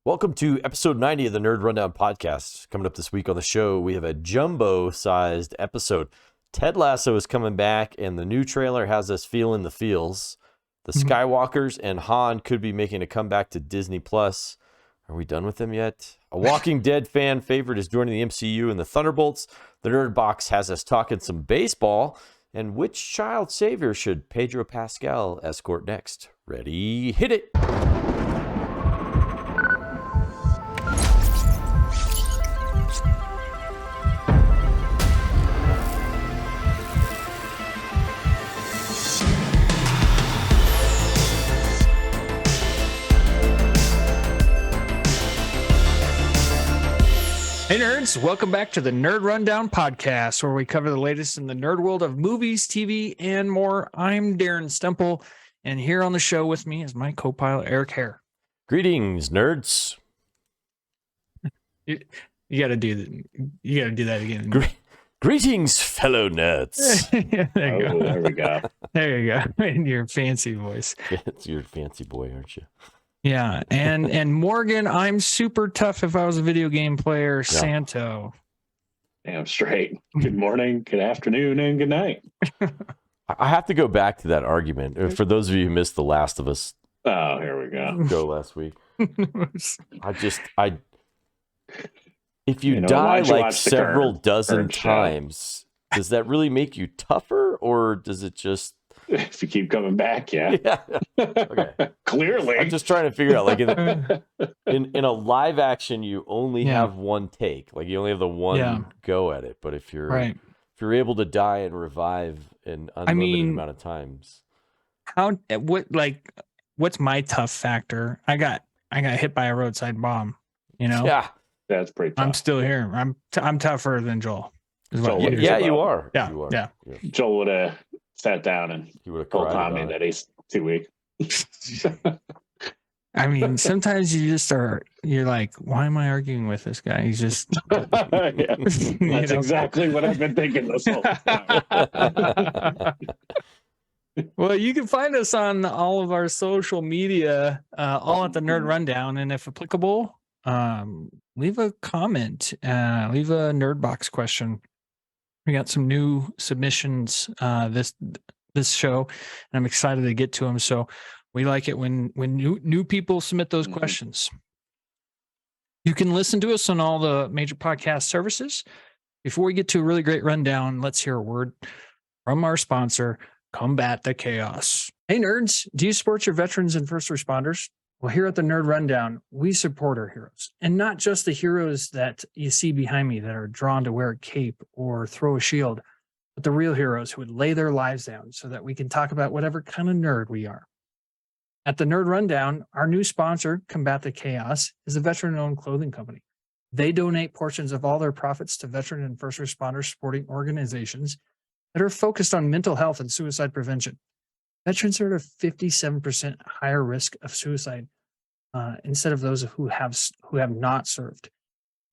Welcome to episode 90 of the Nerd Rundown podcast. Coming up this week on the show, we have a jumbo-sized episode. Ted Lasso is coming back, and the new trailer has us feeling the feels. The Skywalkers and Han could be making a comeback to Disney+. Are we done with them yet? A Walking Dead fan favorite is joining the MCU and the Thunderbolts. The NRDbox has us talking some baseball. And which child savior should Pedro Pascal escort next? Ready, hit it! Hey nerds, welcome back to the Nerd Rundown podcast, where we cover the latest in the nerd world of movies, TV, and more. I'm Darren Stemple, and here on the show with me is my co-pilot Eric Hare. Greetings, nerds. You gotta do that again. Greetings, fellow nerds. There you go. There we go. There you go. In your fancy voice. Yeah, it's your fancy boy, aren't you? Yeah, and Morgan, I'm super tough if I was a video game player. Yeah. Santo. Damn straight. Good morning, good afternoon, and good night. I have to go back to that argument. For those of you who missed The Last of Us Oh, here we go. last week, if you know, die why'd you like watch the several current dozen show? times, does that really make you tougher, or does it just... If you keep coming back, yeah. Yeah. Okay. Clearly. I'm just trying to figure out, like, in a live action, you only Yeah. have one take, like you only have the one go at it. But if you're able to die and revive an unlimited amount of times, what's my tough factor? I got hit by a roadside bomb. You know, yeah, That's pretty tough. I'm still here. I'm tougher than Joel. is what Joel, it is. yeah, you are. Yeah, You are. yeah. Joel would have sat down and He would have told cried Tommy about that it. he's too weak. I mean, sometimes you're like, why am I arguing with this guy? He's just, Yeah. That's you know? exactly what I've been thinking this whole time. Well, you can find us on all of our social media, all at the Nerd Rundown. And if applicable, leave a comment, leave a NRDbox question. We got some new submissions this show, and I'm excited to get to them. So we like it when new people submit those questions. You can listen to us on all the major podcast services. Before we get to a really great rundown, let's hear a word from our sponsor, Combat the Chaos. Hey nerds, do you support your veterans and first responders? Well, here at the Nerd Rundown, we support our heroes, and not just the heroes that you see behind me that are drawn to wear a cape or throw a shield, but the real heroes who would lay their lives down so that we can talk about whatever kind of nerd we are. At the Nerd Rundown, our new sponsor, Combat the Chaos, is a veteran-owned clothing company. They donate portions of all their profits to veteran and first responder supporting organizations that are focused on mental health and suicide prevention. Veterans are at a 57% higher risk of suicide instead of those who have not served.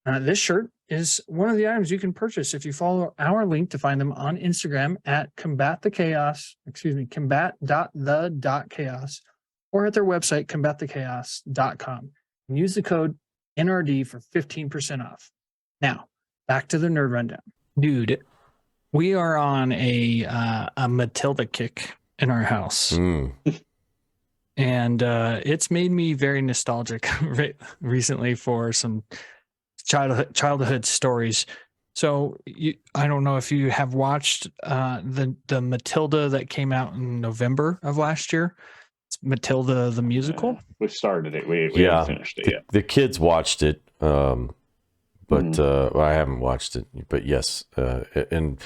This shirt is one of the items you can purchase if you follow our link to find them on Instagram at combat.the.chaos, or at their website, combatthechaos.com. And use the code NRD for 15% off. Now, back to the Nerd Rundown. Dude, we are on a Matilda kick in our house. And it's made me very nostalgic recently for some childhood stories. So I don't know if you have watched the Matilda that came out in November of last year. It's Matilda the musical. We started it. We haven't finished it yet. The kids watched it, but I haven't watched it. But yes, and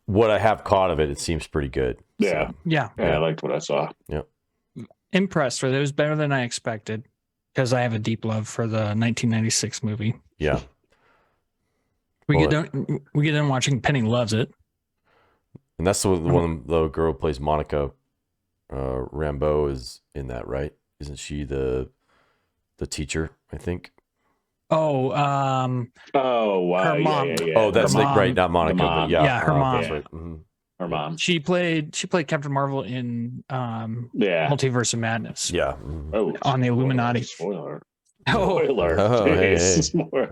what I have caught of it, it seems pretty good. Yeah. So, Yeah. I liked what I saw. Impressed with it. It was better than I expected because I have a deep love for the 1996 movie. yeah. We get done watching Penny Loves It. And that's the girl who plays Monica Rambeau is in that, right? Isn't she the teacher, I think? Oh, wow. Her mom. Yeah. Oh, that's Her like mom. right, not Monica, mom. but yeah. Yeah, her mom. That's right. Mhm. Her mom. She played Captain Marvel in Yeah. Multiverse of Madness. Yeah. Mhm. Oh, On the Illuminati. Spoiler. Oh, Spoiler. Oh, hey, Jeez, hey. more.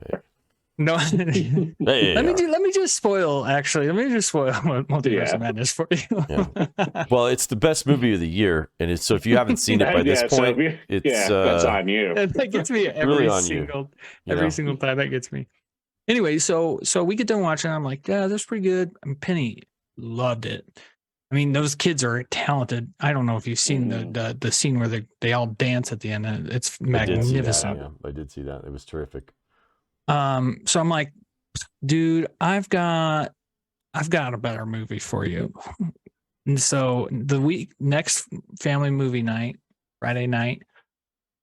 no. Hey, Let me just spoil. Actually, let me just spoil Multiverse Yeah. of Madness for you. Yeah. Well, it's the best movie of the year, and it's so if you haven't seen it by this Yeah, so point, it's that's on you. That gets me really every on you. every Yeah. single time. That gets me. Anyway, so we get done watching. I'm like, yeah, that's pretty good. And Penny loved it. I mean, those kids are talented. I don't know if you've seen the scene where they all dance at the end. It's magnificent. I did see that. It was terrific. So I'm like, dude, I've got a better movie for you. And so the next family movie night, Friday night,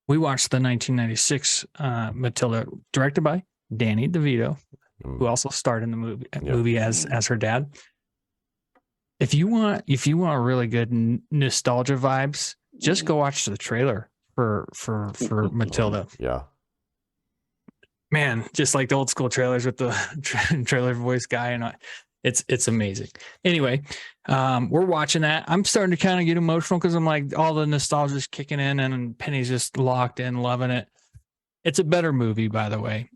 we watched the 1996 Matilda, directed by Danny DeVito, who also starred in the movie as her dad. If you want really good nostalgia vibes, just go watch the trailer for Matilda. Yeah. Man, just like the old school trailers with the trailer voice guy, and it's amazing. Anyway, we're watching that. I'm starting to kind of get emotional because I'm like, all the nostalgia is kicking in, and Penny's just locked in, loving it. It's a better movie, by the way.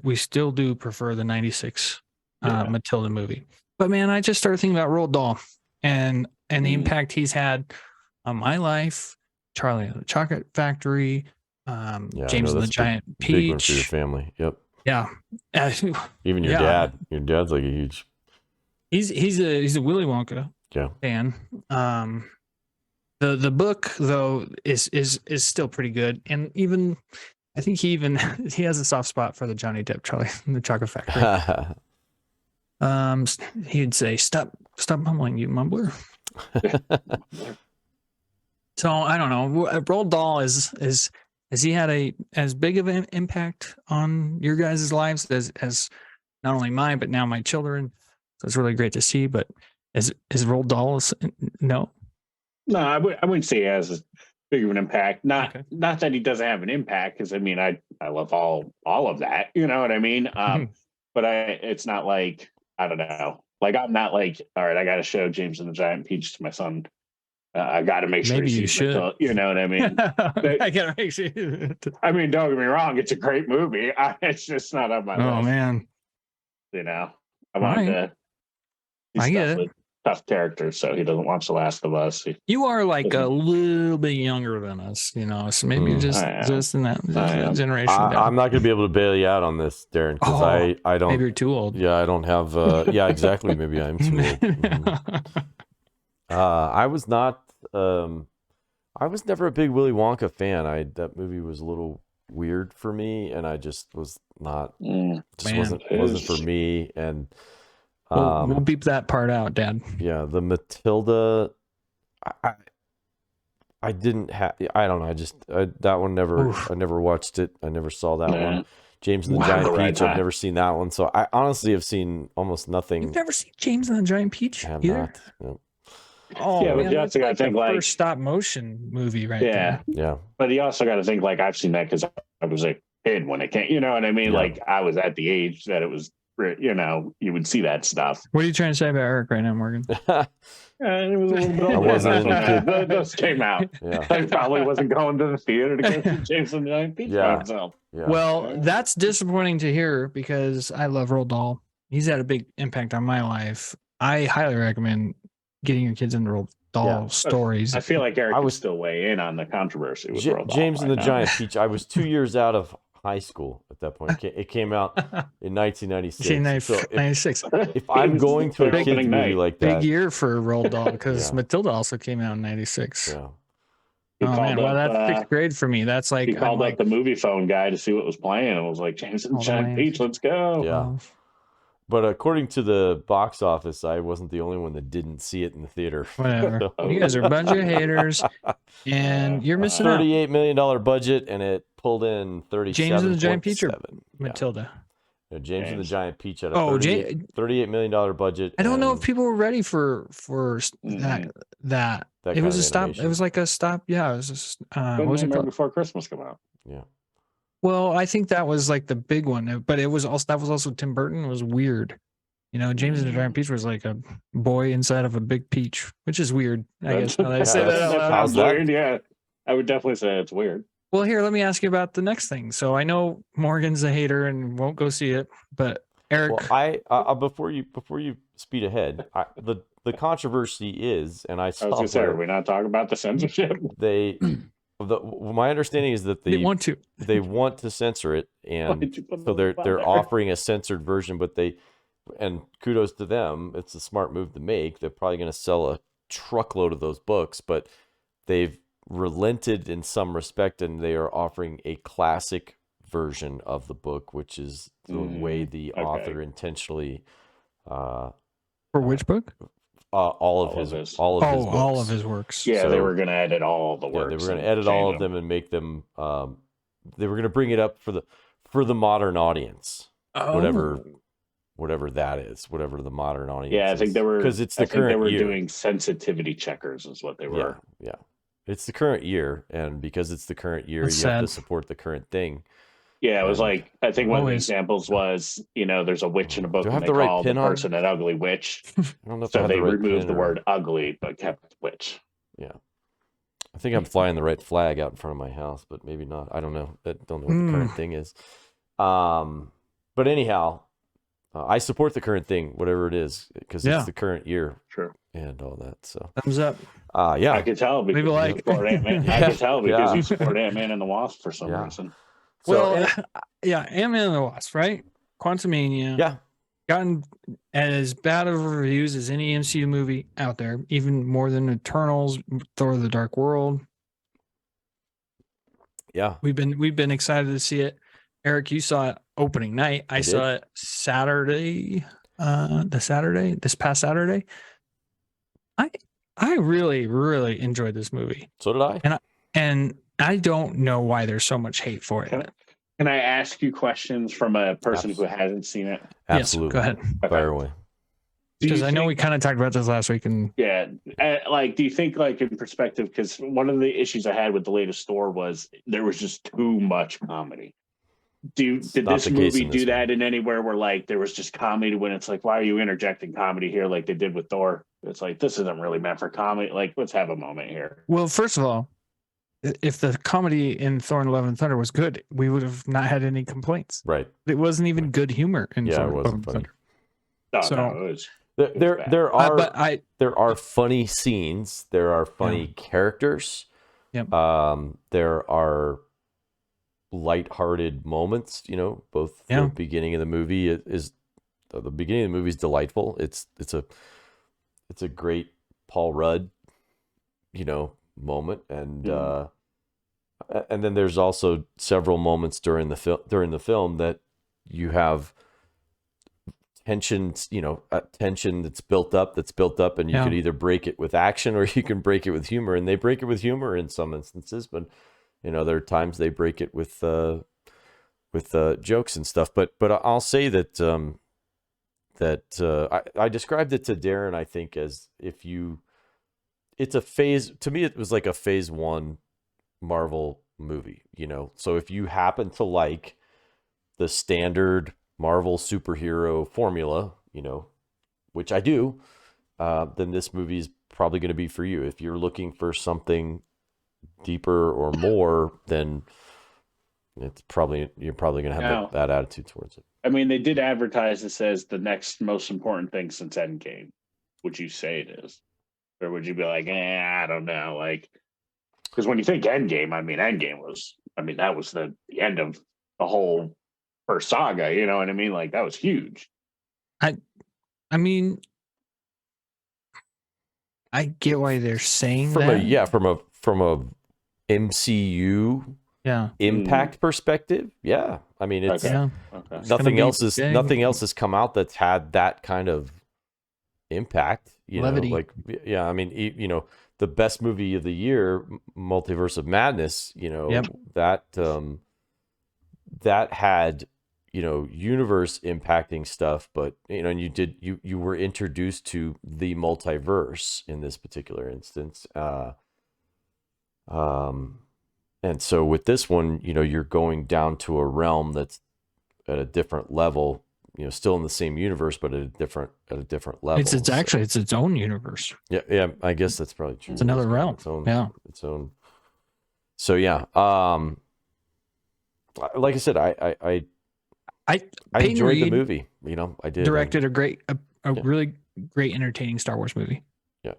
We still do prefer the 96 Matilda movie. But man, I just started thinking about Roald Dahl and the impact he's had on my life. Charlie and the Chocolate Factory, James and the Giant Peach. Big one for your family. Yep. Yeah. Even your dad. Your dad's like a huge. He's a Willy Wonka fan. The book though is still pretty good, and even I think he has a soft spot for the Johnny Depp Charlie and the Chocolate Factory. He'd say, "Stop mumbling, you mumbler." So I don't know. Roald Dahl has he had as big of an impact on your guys' lives as not only mine but now my children. So it's really great to see. But is Roald Dahl no? No, I wouldn't say he has as big of an impact. Not that he doesn't have an impact, because I mean I love all of that. You know what I mean? But it's not like, I don't know. Like, I'm not like, all right, I got to show James and the Giant Peach to my son. I got to make sure. Maybe you should. You know what I mean? I got to make sure. I mean, don't get me wrong. It's a great movie. It's just not on my list. Oh, man. You know, I wanted to. I get it. Tough character, so he doesn't watch The Last of Us. You are like a little bit younger than us, you know, so maybe just in that generation. I'm not going to be able to bail you out on this, Darren, because I don't. Maybe you're too old. Yeah, I don't have. Yeah, exactly. Maybe I'm too old. Mm-hmm. I was not. I was never a big Willy Wonka fan. That movie was a little weird for me, and I just was not. Wasn't for me, and. We'll beep that part out, Dad. Yeah, the Matilda, I didn't have. I don't know. That one never. Oof. I never watched it. I never saw that one. James and the Giant Peach. I've never seen that one. So I honestly have seen almost nothing. You've never seen James and the Giant Peach? I have either? not. No. Oh, yeah, but you also got to think like first stop motion movie, right? There. Yeah. But you also got to think like I've seen that because I was a kid when it came. You know what I mean? Yeah. Like I was at the age that it was. You know, you would see that stuff. What are you trying to say about Eric right now, Morgan? It was a little bit. I wasn't. Those came out. Yeah. I probably wasn't going to the theater to go see James and the Giant Peach by himself. Yeah. Well, that's disappointing to hear because I love Roald Dahl. He's had a big impact on my life. I highly recommend getting your kids into Roald Dahl stories. I feel like Eric was still way in on the controversy with Roald Dahl. James and the Giant Peach. I was 2 years out of high school at that point. It came out in 1996. So if I'm going to a kids movie like that, big year for Roald Dahl because Matilda also came out in 96. Yeah. Oh man, well that's sixth grade for me. That's like he called up the movie phone guy to see what was playing, and was like, "James and the Giant Peach, let's go." Yeah. But according to the box office, I wasn't the only one that didn't see it in the theater. Whatever. You guys are a bunch of haters, and you're missing out. $38 million budget, and it pulled in 37. James and the Giant Peach or Matilda? Yeah, James and the Giant Peach had a $38 million budget. I don't know if people were ready for that. It was a stop. Animation. It was like a stop. Yeah, it was just. What was it Before Christmas come out? Yeah. Well, I think that was like the big one, but it was also Tim Burton. It was weird. You know, James and the Giant Peach was like a boy inside of a big peach, which is weird. I guess now that I say that out loud. Weird. Yeah, I would definitely say it's weird. Well, here, let me ask you about the next thing. So I know Morgan's a hater and won't go see it, but Eric, well, before you speed ahead, the controversy is, and I saw I was gonna say, are we not talking about the censorship? My understanding is that they want to. they want to censor it, and so they're offering a censored version, but and kudos to them, it's a smart move to make. They're probably going to sell a truckload of those books, but they've relented in some respect, and they are offering a classic version of the book, which is the way the author intentionally for which book? All of his books. All of his works. Yeah, they were going to edit all the works. Yeah, they were going to edit all of them and make them. They were going to bring it up for the modern audience, whatever that is, whatever the modern audience. Yeah, I think they were, because it's the current year. They were doing sensitivity checkers, is what they were. Yeah. It's the current year, and because it's the current year, you have to support the current thing. Yeah, it was like, I think one of the examples was, there's a witch in a book, and they call the person an ugly witch. I don't know if so they removed the word ugly, but kept witch. Yeah. I think I'm flying the right flag out in front of my house, but maybe not. I don't know. I don't know what the current thing is. But anyhow, I support the current thing, whatever it is, because it's the current year. Sure. And all that. So thumbs up. Yeah. I could tell because you support Ant-Man. I could tell because you support Ant-Man and the Wasp for some reason. Well, Ant-Man and the Wasp, right? Quantumania. Yeah. Gotten as bad of reviews as any MCU movie out there, even more than Eternals, Thor: The Dark World. Yeah. We've been excited to see it. Eric, you saw it opening night. I saw it Saturday. This past Saturday. I really, really enjoyed this movie. So did I. And I don't know why there's so much hate for it. Can I ask you questions from a person who hasn't seen it? Absolutely. Yes, go ahead. Fire away. Because I know we kind of talked about this last week. And do you think, like, in perspective, because one of the issues I had with the latest Thor was there was just too much comedy. Did this movie do that in anywhere where, like, there was just comedy when it's like, why are you interjecting comedy here like they did with Thor? It's like, this isn't really meant for comedy. Like, let's have a moment here. Well, first of all, if the comedy in Thor and Love and Thunder was good, we would have not had any complaints. Right. It wasn't even good humor in Thor it wasn't funny. No, it was. There are funny scenes. There are funny characters. Yep. There are lighthearted moments. Both the beginning of the movie is delightful. It's a great Paul Rudd, moment, and then there's also several moments during the film that you have tension that's built up, and you could either break it with action or you can break it with humor, and they break it with humor in some instances, but there are times they break it with jokes and stuff. But I'll say that I described it to Darren, I think, as it's a phase. To me, it was like a phase 1 Marvel movie, so if you happen to like the standard Marvel superhero formula, which I do, then this movie is probably going to be for you. If you're looking for something deeper or more, then you're probably going to have that attitude towards it. I mean, they did advertise this as the next most important thing since Endgame. Would you say it is? Or would you be like, I don't know? Like, because when you think Endgame, that was the end of the whole first saga, you know what I mean? Like, that was huge. I mean, I get why they're saying that. From a MCU impact perspective. Yeah. I mean, it's nothing else has come out that's had that kind of impact, Levity. I mean, the best movie of the year, Multiverse of Madness, that had universe impacting stuff, but and you were introduced to the multiverse in this particular instance, and so with this one, you're going down to a realm that's at a different level, still in the same universe, but at a different level. It's its own universe. Yeah, I guess that's probably true. It's another realm. Its own. So yeah, like I said, I enjoyed the movie. You know, I did. Directed a really great, entertaining Star Wars movie. Yeah,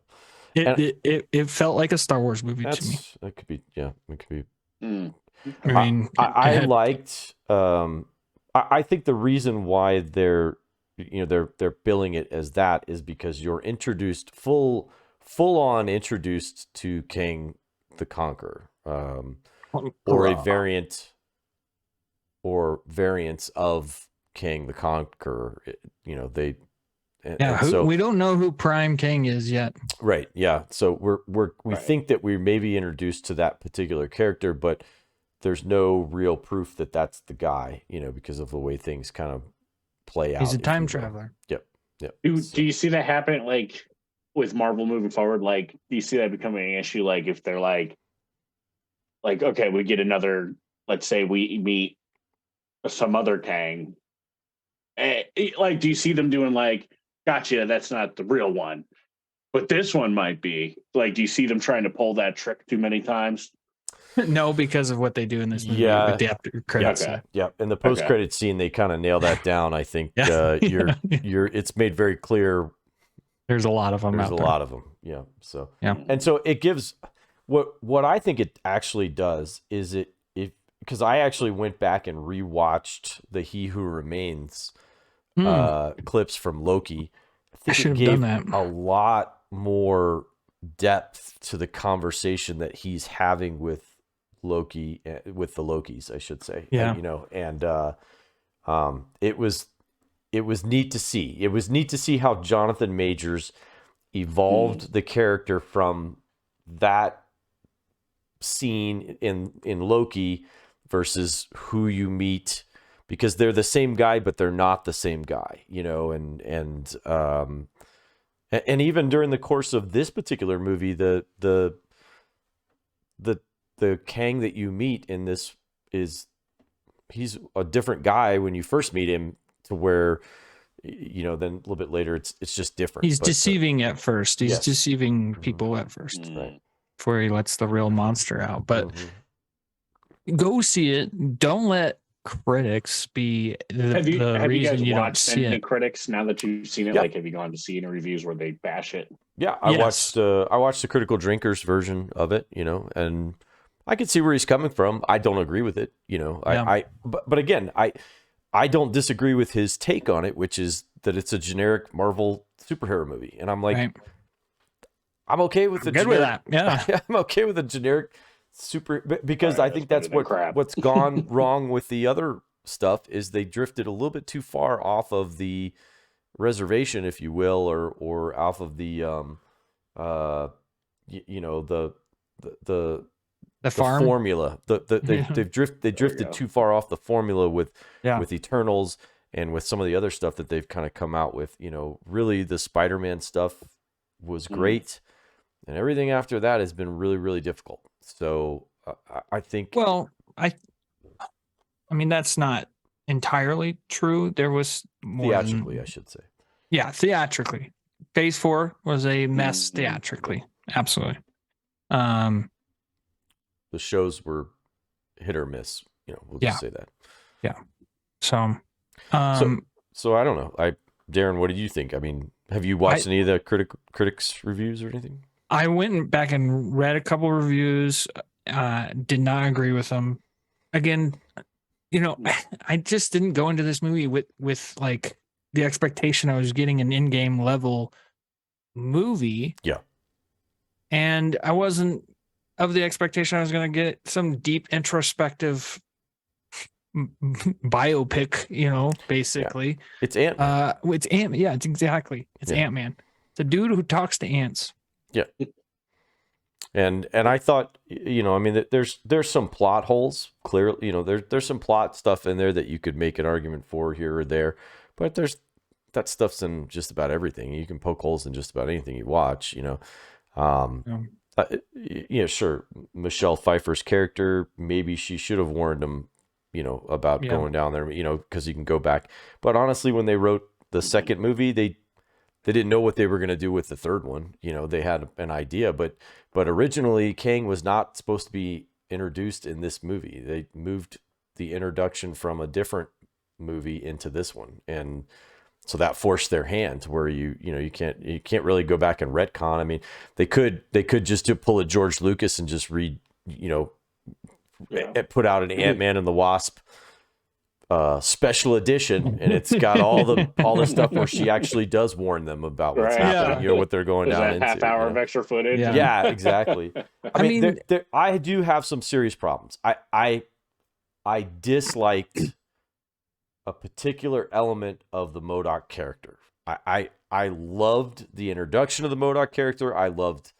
It felt like a Star Wars movie to me. That could be. Yeah, it could be. I mean, I liked. I think the reason why they're billing it as that is because you're introduced full on introduced to King the Conqueror, or a variant or variants of King the Conqueror. You know, they. So we don't know who Prime King is yet. Right. Yeah. So we think that we may be introduced to that particular character, but there's no real proof that that's the guy, you know, because of the way things kind of play out. He's a time traveler. Yep. Do you see that happen, like, with Marvel moving forward? Like, do you see that becoming an issue? Like, if they're like, okay, we get another, let's say we meet some other Kang. Like, do you see them doing like, gotcha, that's not the real one, but this one might be? Like, do you see them trying to pull that trick too many times? No, because of what they do in this movie with the after credits. Yeah. In the post credit scene, they kind of nail that down. I think it's made very clear. There's a lot of them. There's a lot of them. Yeah. So and so it gives what I think it actually does is it because I actually went back and rewatched the He Who Remains clips from Loki. I think it gave a lot more depth to the conversation that he's having with Loki, with the Lokis, I should say. Yeah. You know, and it was neat to see. It was neat to see how Jonathan Majors evolved the character from that scene in Loki versus who you meet, because they're the same guy, but they're not the same guy, you know, and even during the course of this particular movie, the Kang that you meet in this he's a different guy when you first meet him, to where, you know, then a little bit later it's just different. He's deceiving at first. He's deceiving people at first, right, before he lets the real monster out. But go see it. Don't let critics be the reason you don't see it. Critics, now that you've seen it, like, have you gone to see any reviews where they bash it? Yeah, I watched the Critical Drinkers version of it, you know, and I can see where he's coming from. I don't agree with it, you know. But again, I don't disagree with his take on it, which is that it's a generic Marvel superhero movie, and I'm like, I'm okay with good with that. Yeah, I'm okay with a generic super, because I think that's what's gone wrong with the other stuff, is they drifted a little bit too far off of the reservation, if you will, or off of the you know, the formula. They drifted too far off the formula with Eternals and with some of the other stuff that they've kind of come out with. You know, really the Spider-Man stuff was great, and everything after that has been really, really difficult. So I think. Well, I mean, that's not entirely true. There was more theatrically, I should say. Yeah, theatrically. Phase 4 was a mess theatrically. Absolutely. The shows were hit or miss. You know, we'll just say that. Yeah. So I don't know. Darren, what did you think? I mean, have you watched any of the critics reviews or anything? I went back and read a couple reviews. Did not agree with them. Again, you know, I just didn't go into this movie with like the expectation I was getting an in-game level movie. Yeah. And I wasn't of the expectation I was going to get some deep introspective biopic, you know, basically. Yeah. It's Ant-Man. It's Ant-Man. Yeah, it's exactly. It's Ant-Man. It's a dude who talks to ants. Yeah. And I thought, you know, I mean, there's some plot holes, clearly, you know, there's some plot stuff in there that you could make an argument for here or there, but that stuff's in just about everything. You can poke holes in just about anything you watch, you know. Yeah, sure. Michelle Pfeiffer's character, maybe she should have warned him, you know, about going down there, you know, because you can go back. But honestly, when they wrote the second movie, they didn't know what they were going to do with the third one. You know, they had an idea, but originally Kang was not supposed to be introduced in this movie. They moved the introduction from a different movie into this one, and so that forced their hand where you can't really go back and retcon. I mean, they could just pull a George Lucas and just read, put out an Ant-Man and the Wasp special edition, and it's got all the stuff where she actually does warn them about what's happening, what they're going down into. Half hour of extra footage. Yeah, exactly. I mean, I do have some serious problems. I disliked a particular element of the MODOK character. I loved the introduction of the MODOK character. I loved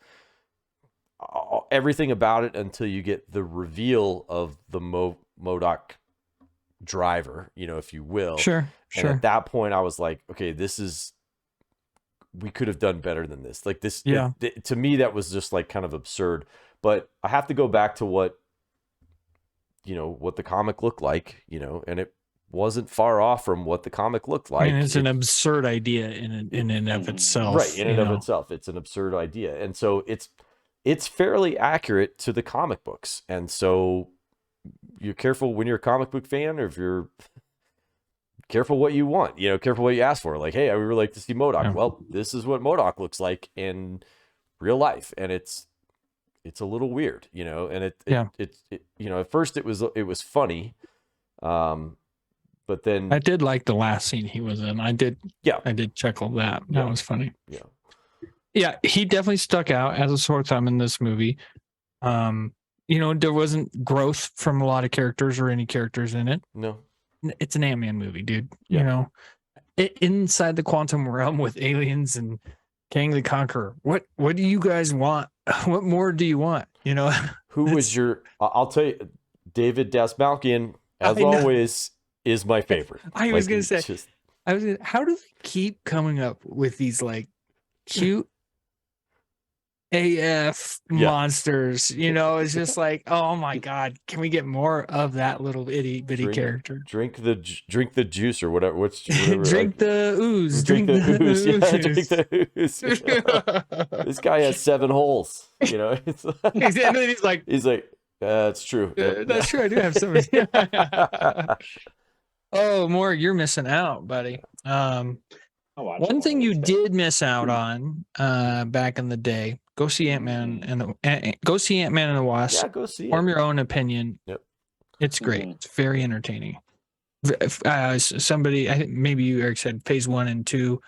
everything about it until you get the reveal of the MODOK driver, if you will. Sure. And at that point I was like, okay, we could have done better than this. Like this, to me, that was just like kind of absurd. But I have to go back to what the comic looked like, and it wasn't far off from what the comic looked like. And it's an absurd idea in and of itself. Right, in and of itself. It's an absurd idea. And so it's fairly accurate to the comic books. And so you're careful when you're a comic book fan, or if you're careful what you want, careful what you ask for. Like, hey, I would really like to see MODOK. Yeah. Well, this is what MODOK looks like in real life. And it's a little weird, and it at first it was funny. But then I did like the last scene he was in. I did chuckle that. That was funny. Yeah, he definitely stuck out as a sore thumb in this movie. There wasn't growth from a lot of characters or any characters in it. No. It's an Ant-Man movie, dude. Yeah. Inside the quantum realm with aliens and Kang the Conqueror. What do you guys want? What more do you want? Who was I'll tell you, David Dasmalkian, as always, is my favorite. I was going to say, how do they keep coming up with these like cute AF monsters? It's just like, oh my God, can we get more of that little itty bitty character? Drink the juice or whatever. Drink the ooze. Drink the ooze. Yeah, drink the ooze. This guy has 7 holes. It's like, he's like, that's true. That's true. I do have 7. Oh, Morg, you're missing out, buddy. One thing you did miss out on back in the day. Go see Ant-Man and the Wasp. Yeah, go see it. Form your own opinion. Yep. It's great. It's very entertaining. Somebody, I think maybe you, Eric, said phase 1 and 2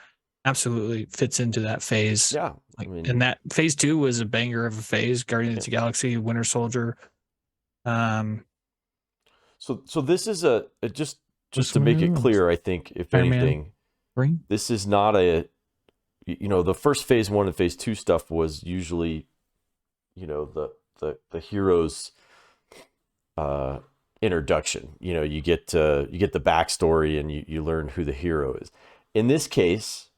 absolutely fits into that phase. Yeah. And that phase 2 was a banger of a phase. Guardians of the Galaxy, Winter Soldier. So this is just to make it clear, I think, if anything, this is not the first phase 1 and phase 2 stuff was usually, the hero's introduction. You get the backstory and you learn who the hero is. In this case,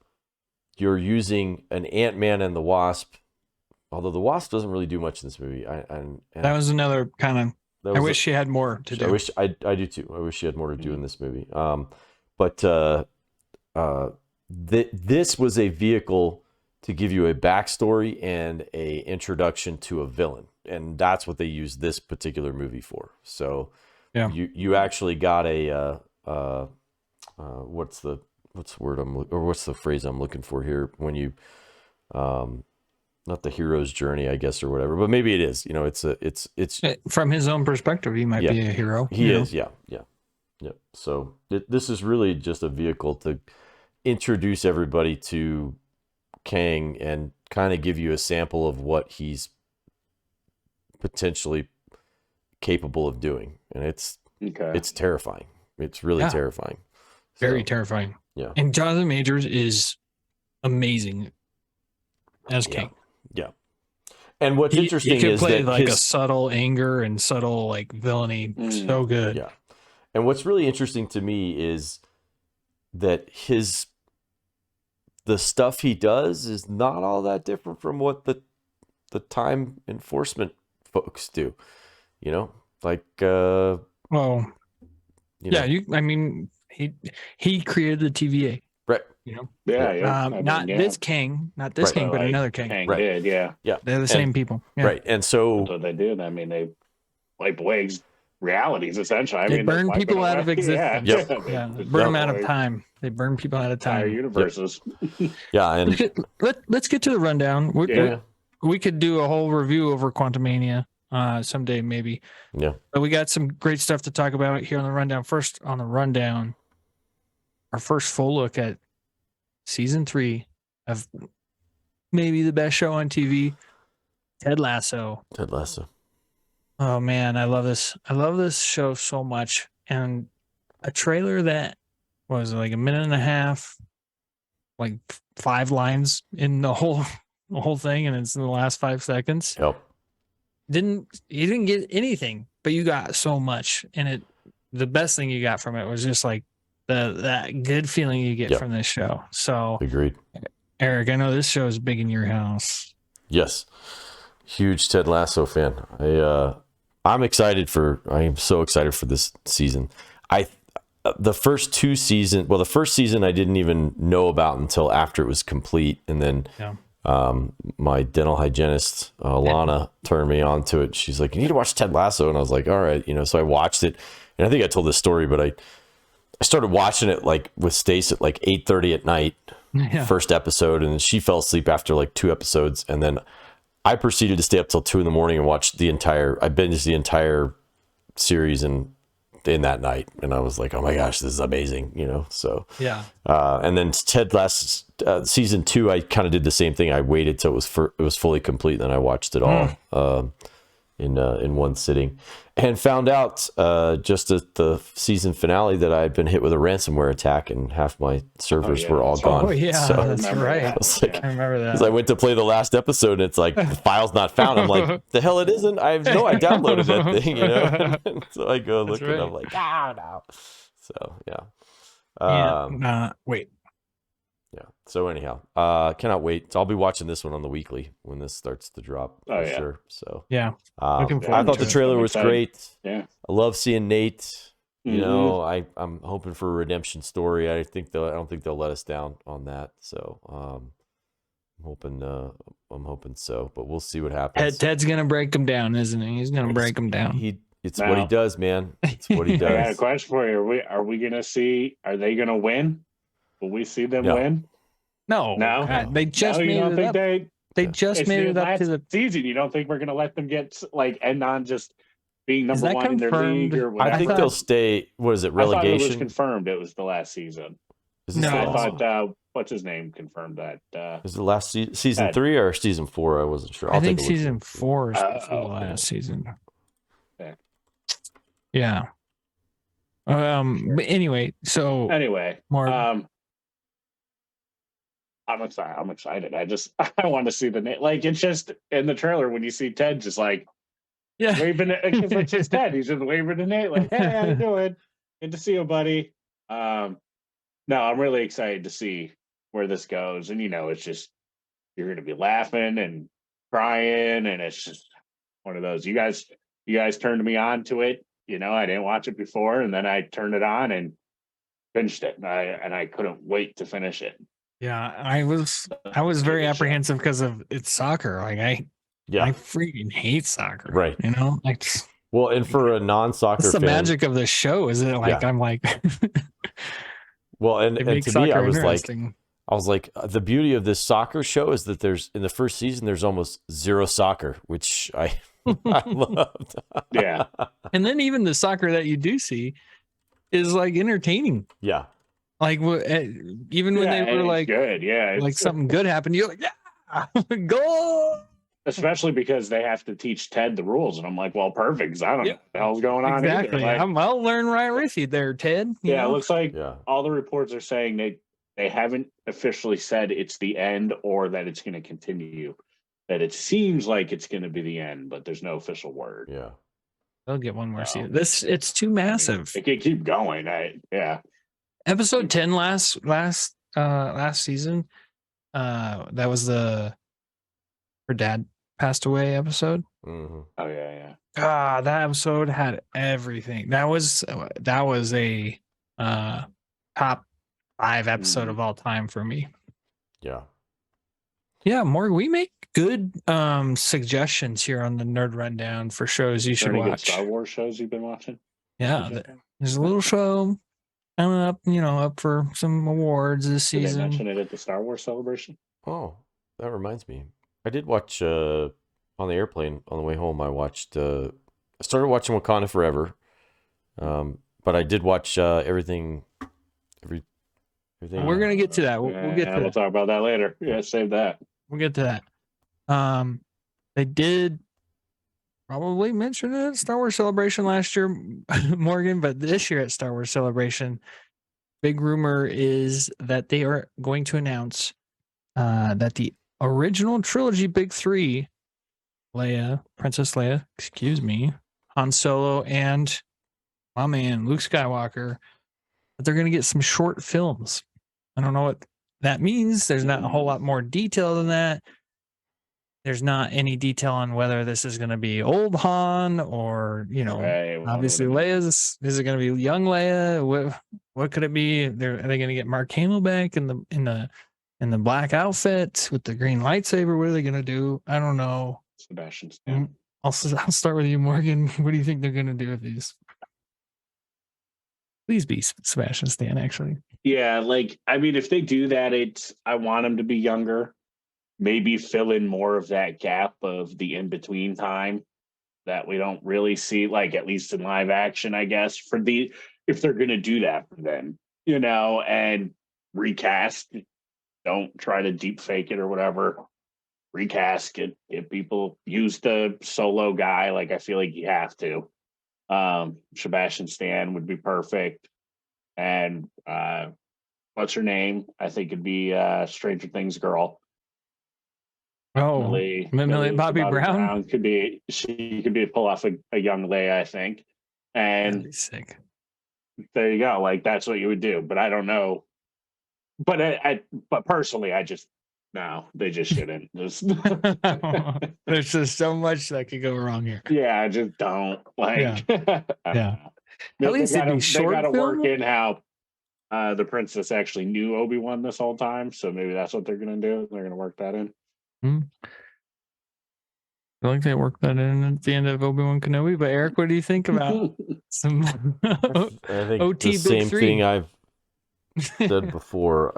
you're using an Ant-Man and the Wasp, although the Wasp doesn't really do much in this movie. That was another kind of. I wish she had more to do. I do too. I wish she had more to do in this movie. But this was a vehicle to give you a backstory and a introduction to a villain, and that's what they used this particular movie for. So you actually got a what's the phrase I'm looking for here when you not the hero's journey, I guess, or whatever, but maybe it is. It's from his own perspective. He might be a hero. He is, yeah. So this is really just a vehicle to introduce everybody to Kang and kind of give you a sample of what he's potentially capable of doing, and it's terrifying. It's really terrifying. Very terrifying. Yeah. And Jonathan Majors is amazing as Kang. Yeah. And what's interesting is play that a subtle anger and subtle like villainy so good. Yeah. And what's really interesting to me is that the stuff he does is not all that different from what the time enforcement folks do. He created the TVA. Right. This Kang, but another Kang. Kang did, yeah. They're the same people. Yeah. Right. And so that's what they did. I mean, they wipe away realities, essentially. They burn people out of existence. Yep. Yeah, burn them out of time. They burn people out of Entire time. universes. Yeah, and Let's get to the rundown. We could do a whole review over Quantumania someday, maybe. Yeah. But we got some great stuff to talk about here on the rundown. First, on the rundown, our first full look at season 3 of maybe the best show on TV, Ted Lasso. Ted Lasso. Oh man, I love this. I love this show so much. And a trailer that was like a minute and a half, like 5 lines in the whole thing, and it's in the last 5 seconds. Yep. You didn't get anything, but you got so much. And the best thing you got from it was just like that good feeling you get from this show. So agreed. Eric, I know this show is big in your house. Yes. Huge Ted Lasso fan. I'm excited I am so excited for this season. The first season I didn't even know about until after it was complete. And then my dental hygienist, Lana, turned me on to it. She's like, you need to watch Ted Lasso. And I was like, all right. So I watched it. And I think I told this story, but I started watching it like with Stace at like 8:30 at night, first episode. And then she fell asleep after like 2 episodes. And then I proceeded to stay up till 2 a.m. and watch I binged the entire series in that night. And I was like, oh my gosh, this is amazing, so. Yeah. And then Ted Lasso, season 2, I kind of did the same thing. I waited till it was fully complete. And then I watched it all in one sitting, and found out just at the season finale that I had been hit with a ransomware attack and half my servers were all gone. Oh yeah, so that's right. I remember that. Because I went to play the last episode and it's like the file's not found. I'm like, the hell it isn't. I downloaded that thing, So I go look and I'm like, no. So wait. Yeah. So anyhow, cannot wait. So I'll be watching this one on the weekly when this starts to drop for sure. So yeah, looking forward. I thought the trailer was great. Yeah, I love seeing Nate. I'm hoping for a redemption story. I don't think they'll let us down on that. So I'm hoping so, but we'll see what happens. Ted's gonna break him down, isn't he? He's gonna break him down. It's what he does, man. It's what he does. I got a question for you. Are we gonna see? Are they gonna win? Will we see them win? No. God, they just made it up. They just made it up to the season. You don't think we're going to let them get end on just being number one in their league or whatever? I think they'll stay. What is it? Relegation? I thought it was confirmed. It was the last season. I thought what's his name confirmed that. Is it last season 3 or season 4? I wasn't sure. I think season 4 is the last season. Yeah. But anyway, more. I'm excited. I want to see the name. Like, it's just in the trailer when you see Ted just like waving it. It's just Ted. He's just waving the name like, hey, how you doing? Good to see you, buddy. No, I'm really excited to see where this goes. And it's just you're gonna be laughing and crying, and it's just one of those. You guys turned me on to it. I didn't watch it before, and then I turned it on and finished it. And I couldn't wait to finish it. Yeah, I was very apprehensive because of it's soccer. Like I freaking hate soccer. Right. Well, and for a non-soccer fan, the magic of the show, isn't it? Like I'm like well, and to me, I was like, the beauty of this soccer show is that in the first season there's almost zero soccer, which I loved. Yeah. And then even the soccer that you do see is like entertaining. Yeah. Like even when they were like good, like something good happened, you're like, goal. Especially because they have to teach Ted the rules, and I'm like, well, perfect. Because I don't know what the hell's going on. Exactly. I'll learn right with you there, Ted. It looks like all the reports are saying they haven't officially said it's the end or that it's going to continue. That it seems like it's going to be the end, but there's no official word. Yeah, they'll get one more season. It's too massive. It can keep going. Episode 10 last season. That was her dad passed away episode. Mm-hmm. Oh yeah. That episode had everything. That was a top 5 episode of all time for me. Yeah. Yeah, Morgan, we make good suggestions here on the Nerd Rundown for shows you should Any good watch. Star Wars shows you've been watching? Yeah, there's a little show coming up, up for some awards this Did they season. mention it at the Star Wars celebration? Oh, that reminds me. I did watch on the airplane on the way home. I watched. I started watching Wakanda Forever, but I did watch everything. We're gonna get to that. We'll get to that. We'll talk about that later. Yeah, save that. We'll get to that. They did probably mention it at Star Wars Celebration last year, Morgan, but this year at Star Wars Celebration, big rumor is that they are going to announce that the original trilogy, Big Three, Princess Leia, Han Solo, and my man Luke Skywalker, that they're going to get some short films. I don't know what that means. There's not a whole lot more detail than that. There's not any detail on whether this is going to be old Han or, Right, obviously Leia's. Is it going to be young Leia? What could it be? Are they going to get Mark Hamill back in the black outfit with the green lightsaber? What are they going to do? I don't know. Sebastian Stan. I'll start with you, Morgan. What do you think they're going to do with these? Please be Sebastian Stan, actually. Yeah, if they do that, I want them to be younger. Maybe fill in more of that gap of the in-between time that we don't really see, at least in live action, I guess, if they're going to do that for them, and recast. Don't try to deep fake it or whatever. Recast it. If people use the Solo guy, I feel like you have to. Sebastian Stan would be perfect. And what's her name? I think it'd be Stranger Things girl. Oh, Millie Bobby Brown could be. She could be pull off a young Leia, I think. And that'd be sick. There you go. That's what you would do. But I don't know. But but personally, no, they just shouldn't. There's just so much that could go wrong here. Yeah, I just don't Yeah. At least it'd be short. They got to work in how the princess actually knew Obi-Wan this whole time, so maybe that's what they're going to do. They're going to work that in. I feel like they worked that in at the end of Obi-Wan Kenobi. But Eric, what do you think about some I think OT the same Big Three? thing I've said before.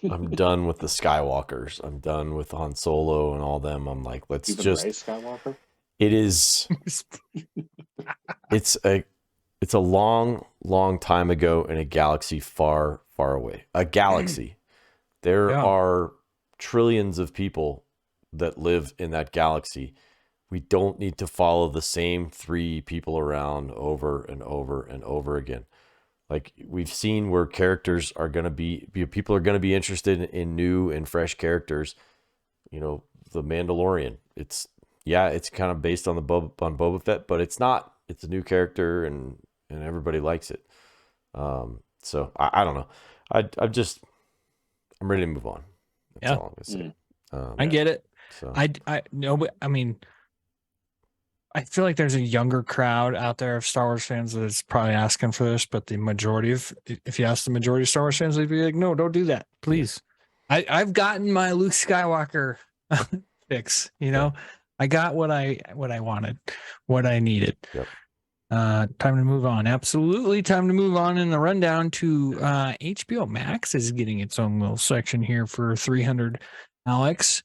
I'm done with the Skywalkers. I'm done with Han Solo and all them. I'm like, let's Even just. Rey Skywalker? It is. It's a long time ago in a galaxy far, far away. A galaxy. There are trillions of people that live in that galaxy. We don't need to follow the same three people around over and over and over again. We've seen where characters are going to be, people are going to be interested in new and fresh characters. The Mandalorian. It's kind of based on on Boba Fett, but it's not. It's a new character, and everybody likes it. So I don't know. I'm ready to move on. That's all I'm gonna say. I get it. So I know, but I mean, I feel like there's a younger crowd out there of Star Wars fans that's probably asking for this, but the majority if you ask the majority of Star Wars fans, they'd be like, no, don't do that, please. I've gotten my Luke Skywalker fix. I got what I wanted, what I needed. Yep. Time to move on. Absolutely time to move on in the rundown to HBO Max is getting its own little section here for 300 Alex.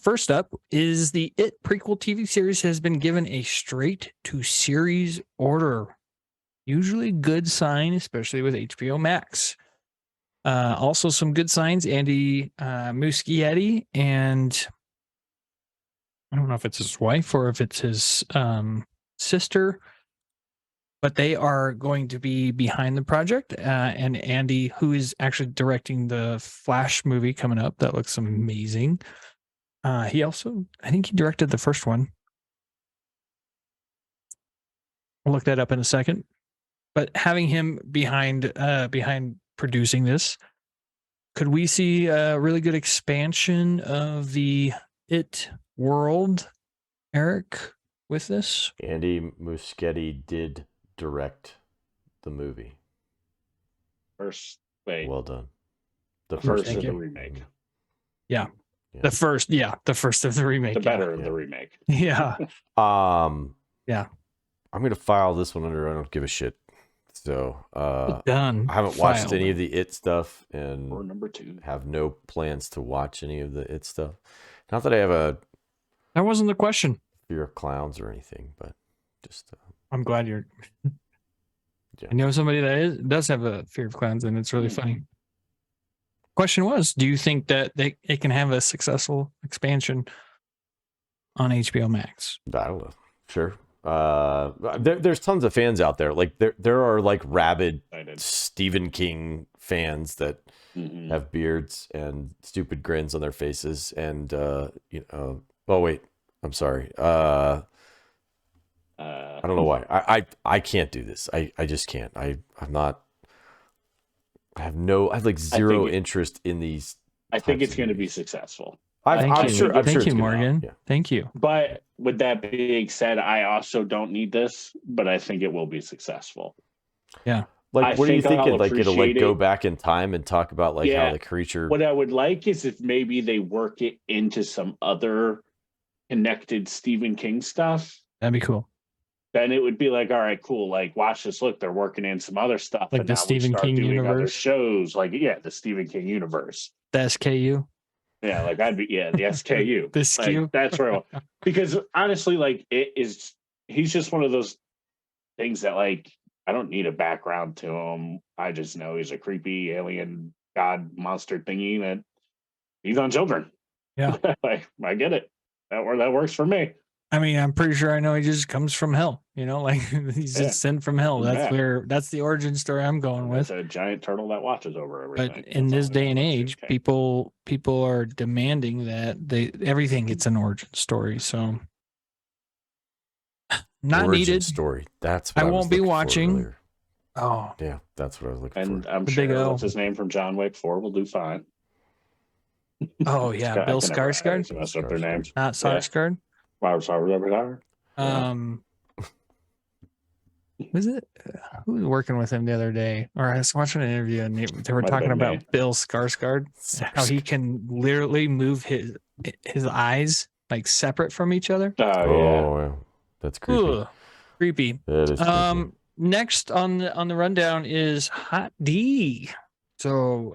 First up is the It prequel TV series has been given a straight to series order. Usually good sign, especially with HBO Max. Also some good signs, Andy Muschietti and I don't know if it's his wife or if it's his sister, but they are going to be behind the project. And Andy, who is actually directing the Flash movie coming up, that looks amazing. He also, I think he directed the first one. I'll look that up in a second. But having him behind producing this, could we see a really good expansion of the It world, Eric, with this? Andy Muschietti did direct the movie. Well done. The first of the remake. Yeah. Yeah. The first of the remake. The better of the remake. Yeah. Yeah. I'm gonna file this one under I don't give a shit. So Done. I haven't watched any of the It stuff and Or number 2. have no plans to watch any of the It stuff. Not that I have a That wasn't the question. fear of clowns or anything, but just I'm glad you're. Yeah. I know somebody that does have a fear of clowns, and it's really funny. Question was, do you think that it can have a successful expansion on HBO Max? I don't know. Sure. There's tons of fans out there. Like there are like rabid Stephen King fans that have beards and stupid grins on their faces, and oh wait, I'm sorry. I don't know why. I can't do this. I just can't. I have like zero interest in these. I think it's going to be successful. I'm sure. Thank you, Morgan. Yeah. Thank you. But with that being said, I also don't need this, but I think it will be successful. Yeah. Like, what are you thinking? Like, it'll like go back in time and talk about like how the creature. What I would like is if maybe they work it into some other connected Stephen King stuff. That'd be cool. Then it would be like, all right, cool. Like, watch this. Look, they're working in some other stuff. Like the Stephen King universe. Other shows. Like, the Stephen King universe. The SKU. Yeah, like the SKU. The SKU. Like, that's real. Because honestly, like he's just one of those things that like I don't need a background to him. I just know he's a creepy alien god monster thingy that he's on children. Yeah. Like, I get it. That works for me. I mean, I'm pretty sure I know he just comes from hell, like he's just sent from hell. That's the origin story I'm going with. It's a giant turtle that watches over everything. But in this day and age, people are demanding that everything gets an origin story. So not origin needed. Story. That's what I won't be watching. Oh, yeah, that's what I was looking for. And I'm sure what's his name from John Wick 4 will do fine. Oh yeah, Bill Skarsgård. That's what their names. Not Skarsgård. Was it who was working with him the other day? Or I was watching an interview and they were talking about Bill Skarsgård, how he can literally move his eyes like separate from each other. Oh yeah, that's creepy. Ugh, creepy. That is creepy. Next on the rundown is Hot D. So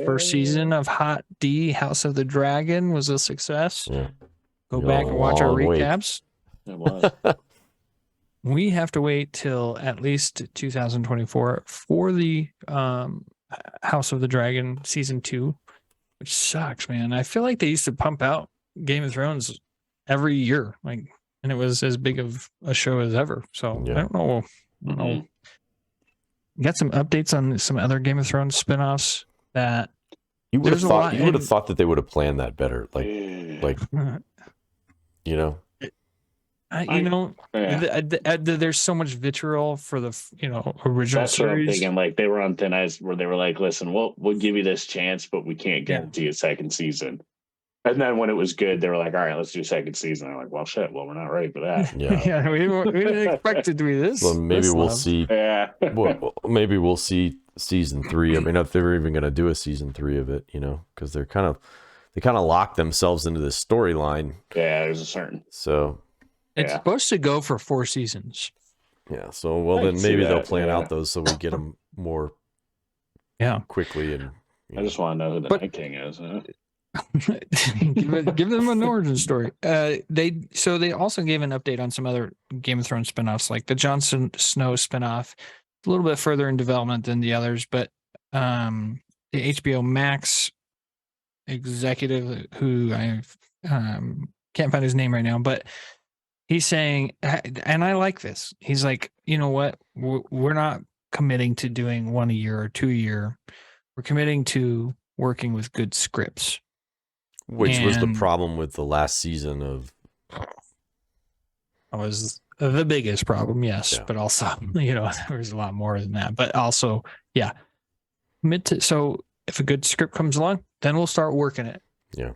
first season of Hot D, House of the Dragon was a success. Yeah. Go back and watch our recaps. It was. We have to wait till at least 2024 for the House of the Dragon season 2, which sucks, man. I feel like they used to pump out Game of Thrones every year, and it was as big of a show as ever. So I don't know. Got some updates on some other Game of Thrones spinoffs that you would have thought that they would have planned that better, like. There's so much vitriol for the original That's series. What I'm thinking. Like they were on thin ice where they were like, "Listen, we'll give you this chance, but we can't guarantee a second season." And then when it was good, they were like, "All right, let's do second season." I'm like, "Well, shit. Well, we're not ready for that." Yeah, we didn't expect it to be this. Well, maybe we'll see. Yeah. Maybe we'll see season 3. I mean, if they're even going to do a season 3 of it, because they kind of lock themselves into this storyline. Yeah, there's a certain. So it's supposed to go for 4 seasons. Yeah. So then maybe they'll plan out those so we get them more. Quickly and. I just want to know who the Night King is. Huh? give them an origin story. They also gave an update on some other Game of Thrones spinoffs, like the Jon Snow spinoff, a little bit further in development than the others, but the HBO Max executive, who I can't find his name right now, but he's saying, and I like this. He's like, you know what? We're not committing to doing 1 a year or 2 a year. We're committing to working with good scripts. Which was the problem with the last season of. That was the biggest problem, yes. Yeah. But also, there was a lot more than that. But also, so if a good script comes along, then we'll start working it. Yeah.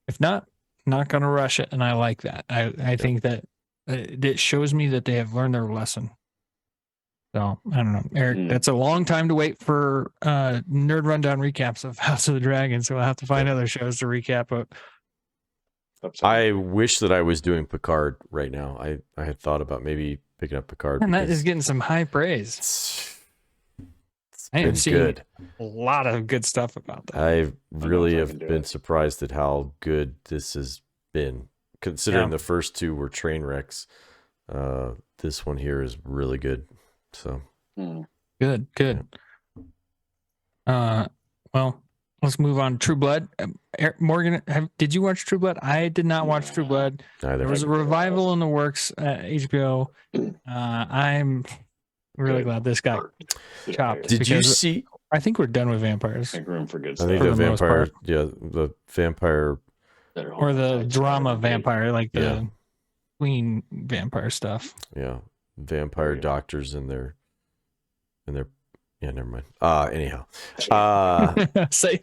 If not going to rush it. And I like that. I think that it shows me that they have learned their lesson. So I don't know, Eric. That's a long time to wait for Nerd Rundown recaps of House of the Dragon. So we'll have to find other shows to recap. But I wish that I was doing Picard right now. I had thought about maybe picking up Picard. And that is getting some high praise. I have seen a lot of good stuff about that. I really have been surprised at how good this has been, considering the first two were train wrecks. This one here is really good. So good. Well, let's move on. True Blood. Morgan, did you watch True Blood? I did not watch True Blood. There was a revival in the works at HBO. I'm really glad this got chopped. Did you see? I think we're done with vampires. Make room for good I stuff. think the vampire, the vampire, or the drama vampire, like the Queen vampire stuff. Yeah, vampire doctors and their. Yeah, never mind. Anyhow, say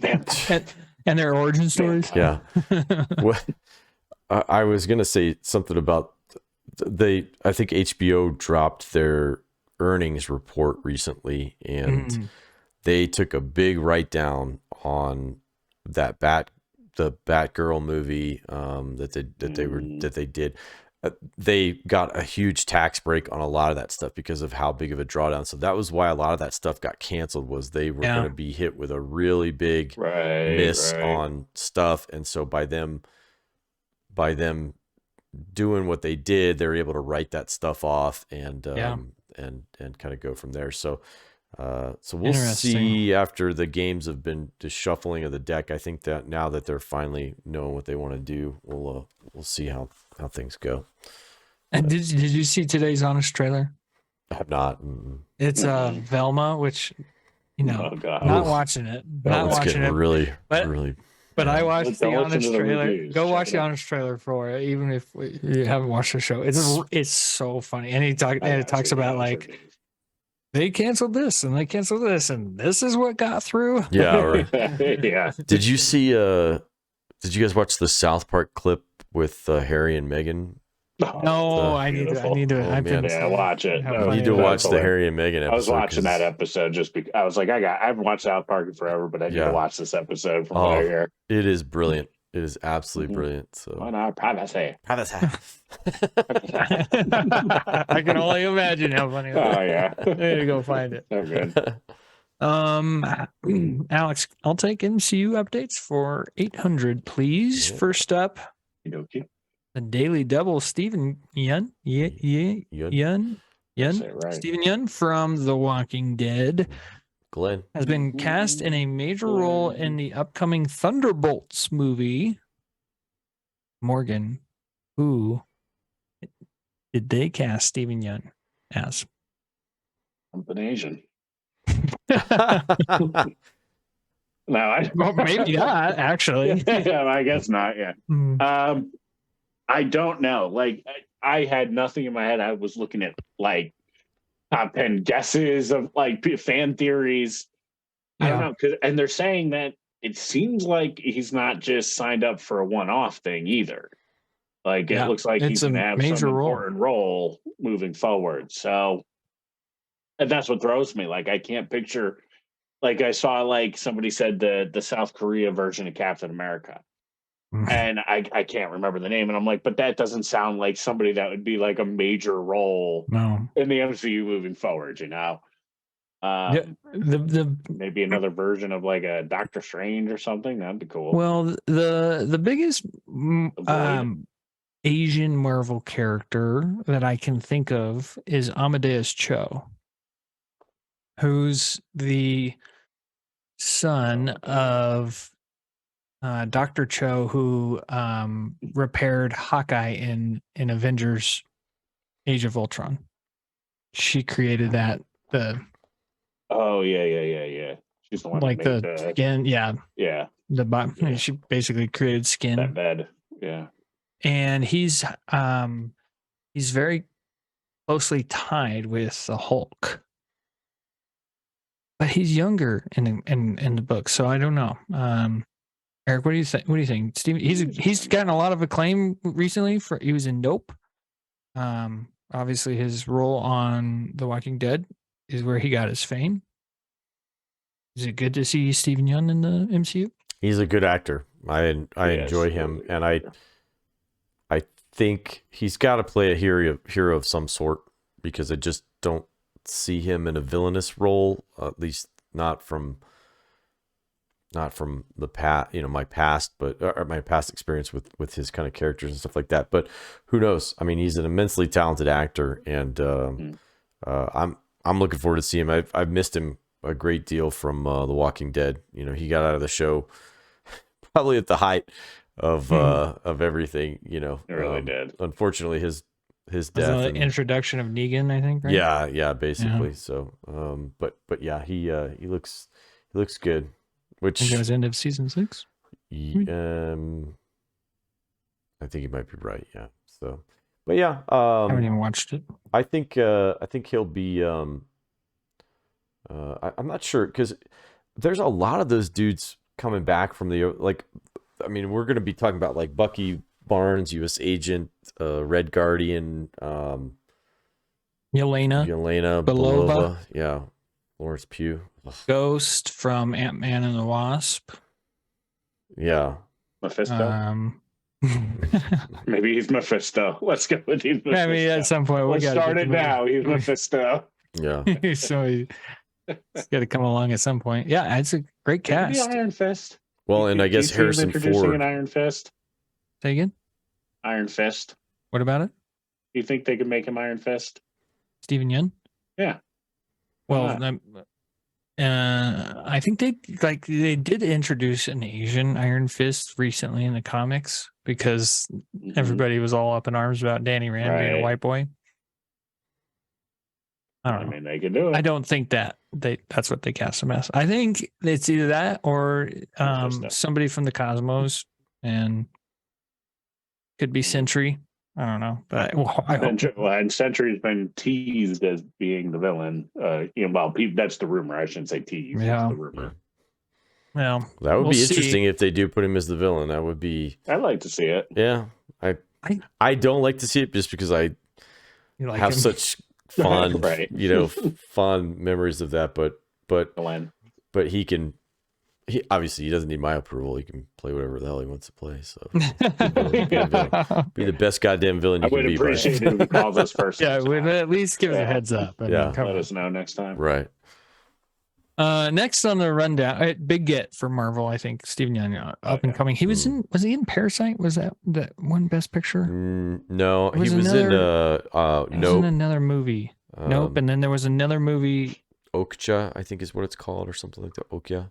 and their origin stories. Yeah. I was gonna say something about I think HBO dropped their earnings report recently, and they took a big write down on that the Batgirl movie that they did. They got a huge tax break on a lot of that stuff because of how big of a drawdown. So that was why a lot of that stuff got canceled, was they were going to be hit with a really big miss on stuff. And so by them doing what they did, they're able to write that stuff off and kind of go from there. So we'll see after the games have been the shuffling of the deck. I think that now that they're finally knowing what they want to do, we'll see how things go. And did you see today's Honest trailer? I have not. It's Velma, which not watching it. Not watching it. Really. But I watched the Honest trailer. Go watch the Honest trailer for it, even if you haven't watched the show. It's so funny, and it talks about like they canceled this and they canceled this, and this is what got through. Yeah, right. Yeah. Did you see? Did you guys watch the South Park clip with Harry and Meghan? No, I need to. Watch it. You need to watch the Harry and Meghan episode. I was watching that episode just because I was like, I haven't watched South Park in forever, but I need to watch this episode from what I hear. It is brilliant. It is absolutely brilliant. So on our privacy. I can only imagine how funny. Oh yeah. I need to go find it. So good. Alex, I'll take MCU updates for 800, please. Yeah. First up, Okay. the Daily Double, Stephen Yun. Stephen Yun from The Walking Dead. Glenn has been cast in a major role in the upcoming Thunderbolts movie. Morgan, who did they cast Stephen Yun as? Something Asian. Well, maybe not, actually. Yeah, I guess not. Yeah. I don't know. Like, I had nothing in my head. I was looking at like top 10 guesses of like fan theories. I don't know, and they're saying that it seems like he's not just signed up for a one-off thing either. Like it looks like he's going to have some important role moving forward. So, and that's what throws me. Like I can't picture. Like I saw, like somebody said the South Korea version of Captain America, and I can't remember the name, and I'm like, but that doesn't sound like somebody that would be like a major role in the MCU moving forward, you know. Maybe another version of like a Doctor Strange or something. That'd be cool. Well, the biggest Asian Marvel character that I can think of is Amadeus Cho, who's the son of Dr. Cho, who repaired Hawkeye in Avengers Age of Ultron. She created that. Oh yeah. She's the one like the skin, yeah. She basically created skin. That bed, yeah. And he's very closely tied with the Hulk, but he's younger in the book, so I don't know. Eric, what do you think? What do you think, Steve? He's gotten a lot of acclaim recently. He was in Nope. Obviously, his role on The Walking Dead is where he got his fame. Is it good to see Stephen Yeun in the MCU? He's a good actor. I enjoy him, and I think he's got to play a hero of some sort, because I just don't see him in a villainous role, at least not from the past, my past, but or my past experience with his kind of characters and stuff like that. But who knows? I mean, he's an immensely talented actor, and I'm looking forward to seeing him. I've missed him a great deal from The Walking Dead. He got out of the show probably at the height of everything. It really did. Unfortunately, his death. The introduction of Negan, I think. Right? Yeah, basically. Yeah. So, but yeah, he looks good. Which I think it was end of season 6. I think you might be right. Yeah. So, but yeah, I haven't even watched it. I think he'll be. I'm not sure, because there's a lot of those dudes coming back from the we're going to be talking about like Bucky Barnes, U.S. Agent, Red Guardian, Yelena Belova, yeah, Florence Pugh. Ghost from Ant-Man and the Wasp. Yeah. Mephisto. Maybe he's Mephisto. Let's go with he's Mephisto. I mean, at some point we'll start it now. He's Mephisto. Yeah. So he's got to come along at some point. Yeah, it's a great cast. Iron Fist. Well, and I guess Harrison Ford. An Iron Fist. Say again? Iron Fist. What about it? Do you think they could make him Iron Fist? Stephen Yeun? Yeah. Well, I think they did introduce an Asian Iron Fist recently in the comics, because everybody was all up in arms about Danny Rand being a white boy. I don't know. I mean, they could do it. I don't think that's what they cast him as. I think it's either that or somebody from the Cosmos, and could be Sentry. I don't know, but and Sentry's been teased as being the villain. That's the rumor. I shouldn't say teased. Yeah, the rumor. Well, that would be interesting if they do put him as the villain. That would be. I'd like to see it. Yeah, I don't like to see it just because I have such fond, fond memories of that. But he can. He obviously doesn't need my approval. He can play whatever the hell he wants to play. So be the best goddamn villain you can be. I would appreciate it if he calls us first. Yeah, we'd at least give us a heads up. Let us know next time. Right. Next on the rundown, big get for Marvel. I think Stephen Yeun, up and coming. He was in. Was he in Parasite? Was that one Best Picture? No, he was in. In another movie. Nope. And then there was another movie. Okja, I think is what it's called, or something like that. Okja.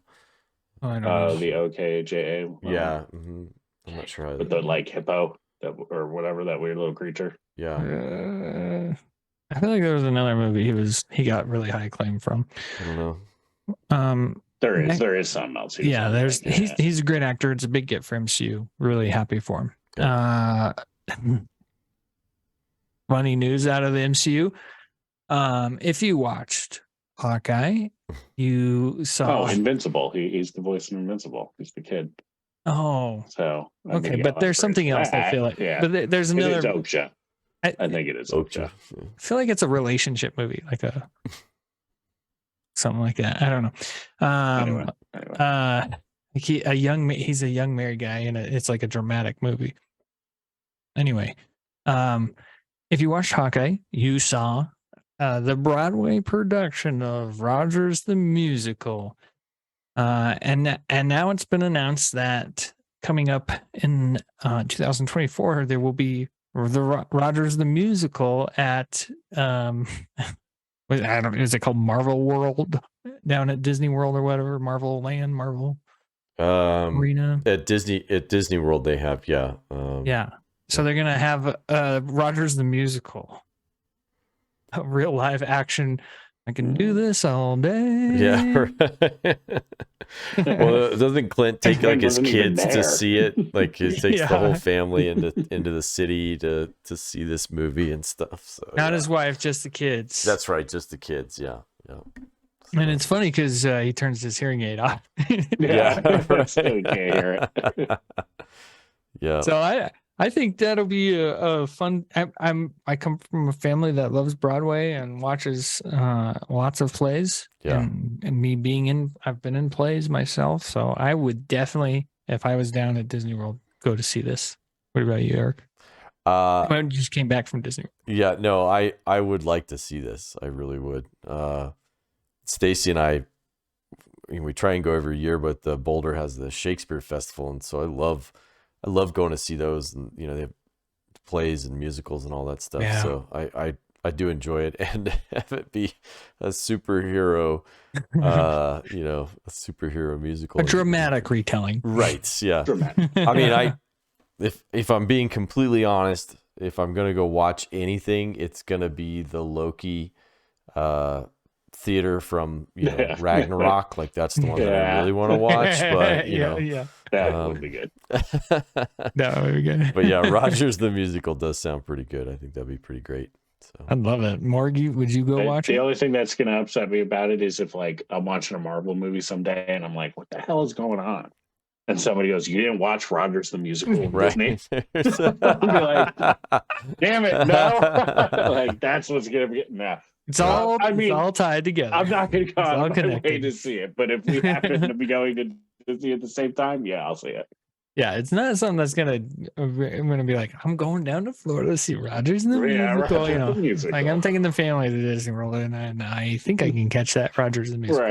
Oh, I don't know. The OKJA. Yeah. I'm not sure. With the hippo or whatever, that weird little creature. Yeah. I feel like there was another movie he got really high acclaim from. I don't know. There is something else. He's a great actor. It's a big get for MCU. Really happy for him. Yeah. Funny news out of the MCU. If you watched Hawkeye, you saw Invincible. He's the voice of Invincible. He's the kid. Oh, so okay, but there's something else. I feel like, but there's another. It is Okja. I think it is Okja. I feel like it's a relationship movie, like something like that. I don't know. Anyway. He's a young married guy, and it's like a dramatic movie. Anyway, if you watched Hawkeye, you saw the Broadway production of Rogers the Musical. And now it's been announced that coming up in 2024, there will be the Rogers the Musical at, is it called Marvel World down at Disney World or whatever? Marvel Land, Marvel Arena? At Disney World, they have, yeah. Yeah. So they're going to have Rogers the Musical. A real live action. I can do this all day. Yeah. Well, doesn't Clint take his kids to see it? Like he takes the whole family into the city to see this movie and stuff. So not his wife, just the kids. That's right, just the kids. Yeah. So. And it's funny because he turns his hearing aid off. Yeah. So you can't hear it. Yeah. So I think that'll be a fun. I come from a family that loves Broadway and watches lots of plays. Yeah. And me being I've been in plays myself, so I would definitely, if I was down at Disney World, go to see this. What about you, Eric? I just came back from Disney. Yeah, no, I would like to see this. I really would. Stacy and I, we try and go every year, but Boulder has the Shakespeare Festival, and so I love going to see those. And they have plays and musicals and all that stuff. Yeah. So I do enjoy it, and have it be a superhero, a superhero musical, a dramatic retelling. Right? Yeah. Dramatic. I mean, if I'm being completely honest, if I'm gonna go watch anything, it's gonna be the Loki theater from Ragnarok. Like that's the one that I really want to watch. But that would be good. That would be good. But yeah, Rogers the musical does sound pretty good. I think that'd be pretty great. So I'd love it. Morgie, would you go watch it? The only thing that's going to upset me about it is if like I'm watching a Marvel movie someday and I'm like, what the hell is going on? And somebody goes, you didn't watch Rogers the musical, right? Disney? I'll be like, damn it, no! Like that's what's going to be. No, it's all tied together. I'm not going to go out of my way to see it, but if we happen to be going to see it at the same time, yeah, I'll see it. Yeah, it's not something that's I'm gonna be like, I'm going down to Florida to see Rogers in the musical. Musical. Like I'm taking the family to Disney World, and I think I can catch that Rogers in the musical.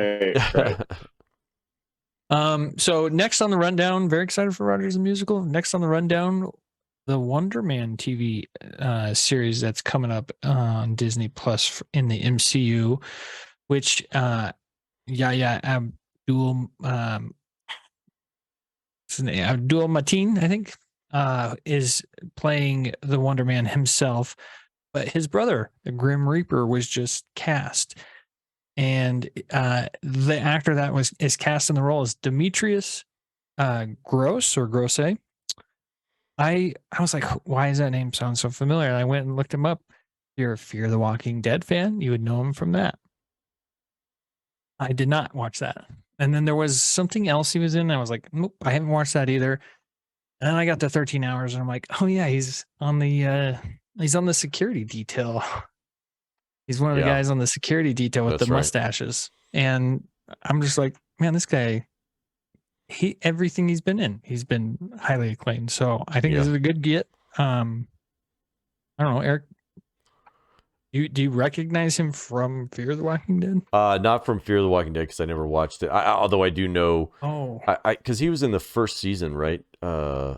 Right. So next on the rundown, very excited for Rogers the musical. Next on the rundown, the Wonder Man TV series that's coming up on Disney Plus in the MCU, which Abdul Mateen, I think, is playing the Wonder Man himself, but his brother, the Grim Reaper, was just cast. And the actor that is cast in the role is Demetrius Gross or Grosse. I was like, why does that name sound so familiar? And I went and looked him up. If you're a Fear the Walking Dead fan, you would know him from that. I did not watch that. And then there was something else he was in. I was like, nope, I haven't watched that either. And then I got to 13 Hours and I'm like, oh yeah, he's on the security detail. He's one of the guys on the security detail with the mustaches. And I'm just like, man, this guy, everything he's been in, he's been highly acclaimed. So I think this is a good get. I don't know, Eric, do you recognize him from Fear the Walking Dead? Not from Fear the Walking Dead, because I never watched it. Although I do know, because he was in the first season, right? I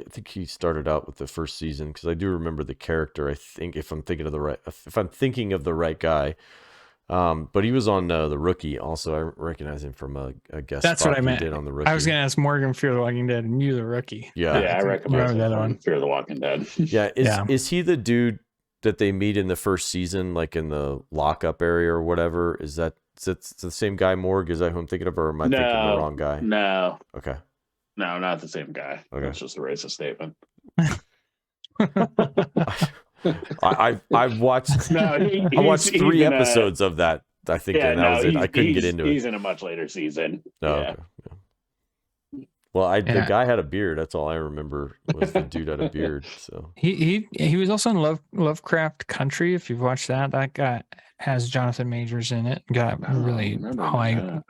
think he started out with the first season, because I do remember the character. I think if I'm thinking of the right guy, but he was on The Rookie. Also, I recognize him from a guest. That's spot what I meant. He did on The Rookie. I was going to ask Morgan Fear the Walking Dead, and you The Rookie. Yeah, I recognize that one. Fear the Walking Dead. Is he the dude that they meet in the first season, like in the lockup area or whatever? Is that the same guy, Morg? Is that who I'm thinking of, or am I thinking of the wrong guy? No. Okay. No, not the same guy. Okay. That's just a racist statement. I've watched. I watched 3 episodes of that. I think, and that was it. I couldn't get into it. He's in a much later season. Oh, okay. Yeah. Well, the guy had a beard. That's all I remember was the dude had a beard. So he was also in Lovecraft Country. If you've watched that, that guy has Jonathan Majors in it. Got a really high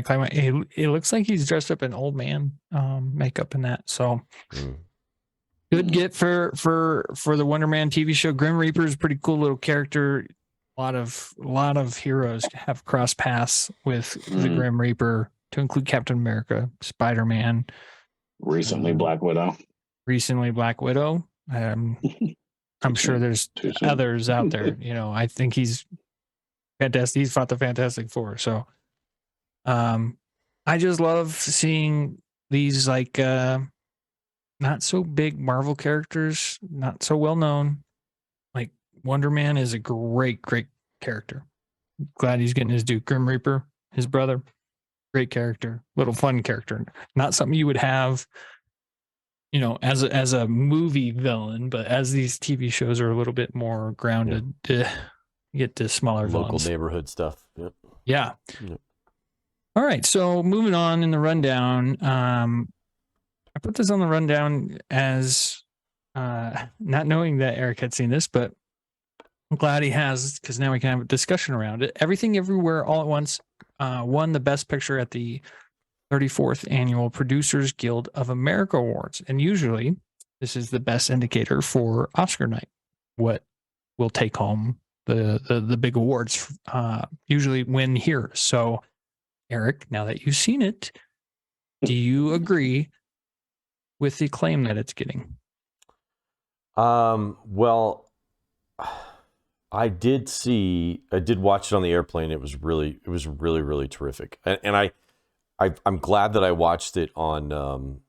climate. It looks like he's dressed up in old man makeup in that. So good get for the Wonder Man TV show. Grim Reaper is a pretty cool little character. A lot of heroes have cross paths with the Grim Reaper, to include Captain America, Spider-Man, recently Black Widow. I'm sure there's others out there. I think he's fantastic. He's fought the Fantastic Four. So I just love seeing these like not so big Marvel characters, not so well known. Like Wonder Man is a great character. Glad he's getting his due. Grim Reaper, his brother, great character, little fun character. Not something you would have, as a movie villain, but as these TV shows are a little bit more grounded, to get to smaller local villains. Neighborhood stuff. Yep. Yeah. Yep. All right. So moving on in the rundown, I put this on the rundown as not knowing that Eric had seen this, but I'm glad he has, because now we can have a discussion around it. Everything Everywhere All at Once won the Best Picture at the 34th Annual Producers Guild of America Awards. And usually this is the best indicator for Oscar night, what will take home the big awards, usually win here. So, Eric, now that you've seen it, do you agree with the claim that it's getting? Well, I did watch it on the airplane. It was really, really terrific. And I'm glad that I watched it on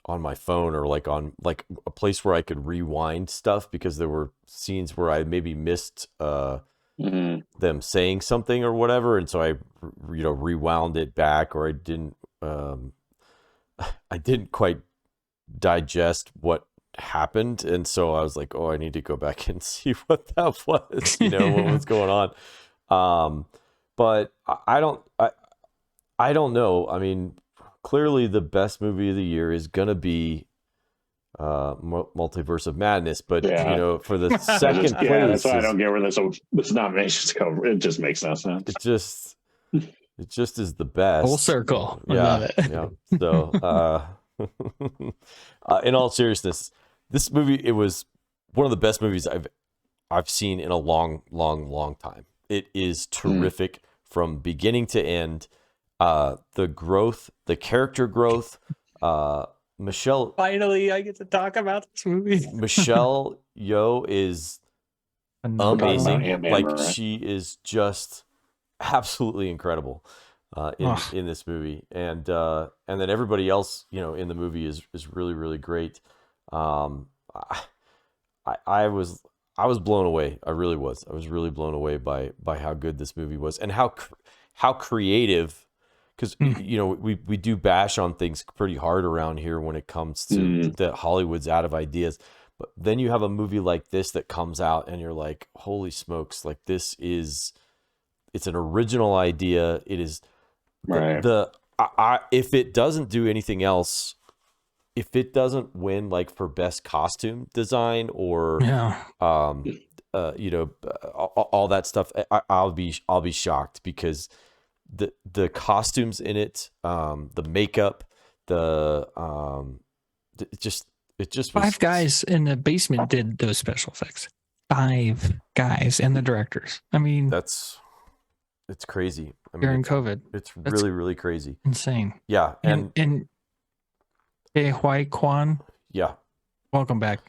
my phone, or like on like a place where I could rewind stuff, because there were scenes where I maybe missed them saying something or whatever, and so I rewound it back, or I didn't quite digest what happened, and so I was like, oh, I need to go back and see what that was, what was going on. But I don't know. I mean, clearly the best movie of the year is gonna be Multiverse of Madness, but for the second place, that's why I don't get where this nominations go. It just makes no sense. It just is the best. Full circle. I Yeah, love it. yeah. So, in all seriousness, this movie, it was one of the best movies I've seen in a long time. It is terrific from beginning to end. The growth, the character growth. Michelle. Finally, I get to talk about this movie. Michelle Yeoh is amazing. Like, she is just absolutely incredible in this movie, and then everybody else in the movie is really great. I was blown away. I really was. I was really blown away by how good this movie was, and how creative. Because we do bash on things pretty hard around here when it comes to that Hollywood's out of ideas, but then you have a movie like this that comes out and you're like, holy smokes! Like, it's an original idea. It is right. If it doesn't do anything else, if it doesn't win like for best costume design or all that stuff, I'll be shocked, because the costumes in it, the makeup, it just was... 5 guys in the basement did those special effects. 5 guys and the directors. I mean, it's crazy. I mean, during COVID, it's really crazy, insane. Yeah, and Hwai Kwan. Yeah, welcome back.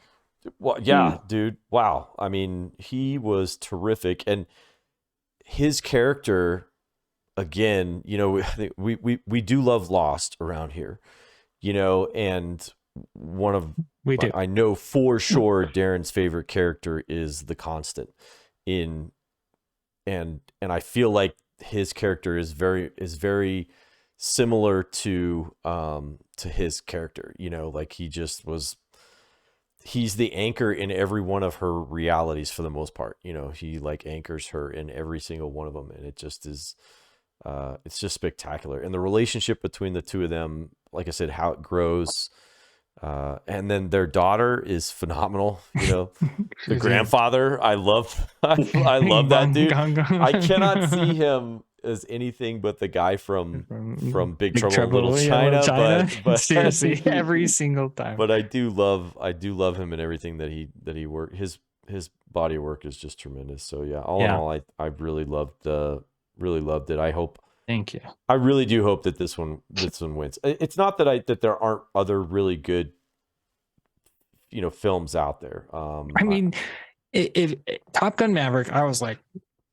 Well, yeah, dude. Wow. I mean, he was terrific, and his character. Again, we do love Lost around here, and I know for sure Darren's favorite character is the Constant and I feel like his character is very similar to his character, like he's the anchor in every one of her realities for the most part. He like anchors her in every single one of them, and it just is. It's just spectacular, and the relationship between the two of them, like I said, how it grows, and then their daughter is phenomenal. The grandfather, I love that dude. I cannot see him as anything but the guy from Big Trouble in Little China. But seriously, every single time. But I do love him and everything that he worked. His body of work is just tremendous. So yeah, all in all, I really loved it. Thank you. I really do hope that this one wins. It's not that there aren't other really good films out there. I mean, if Top Gun Maverick, I was like,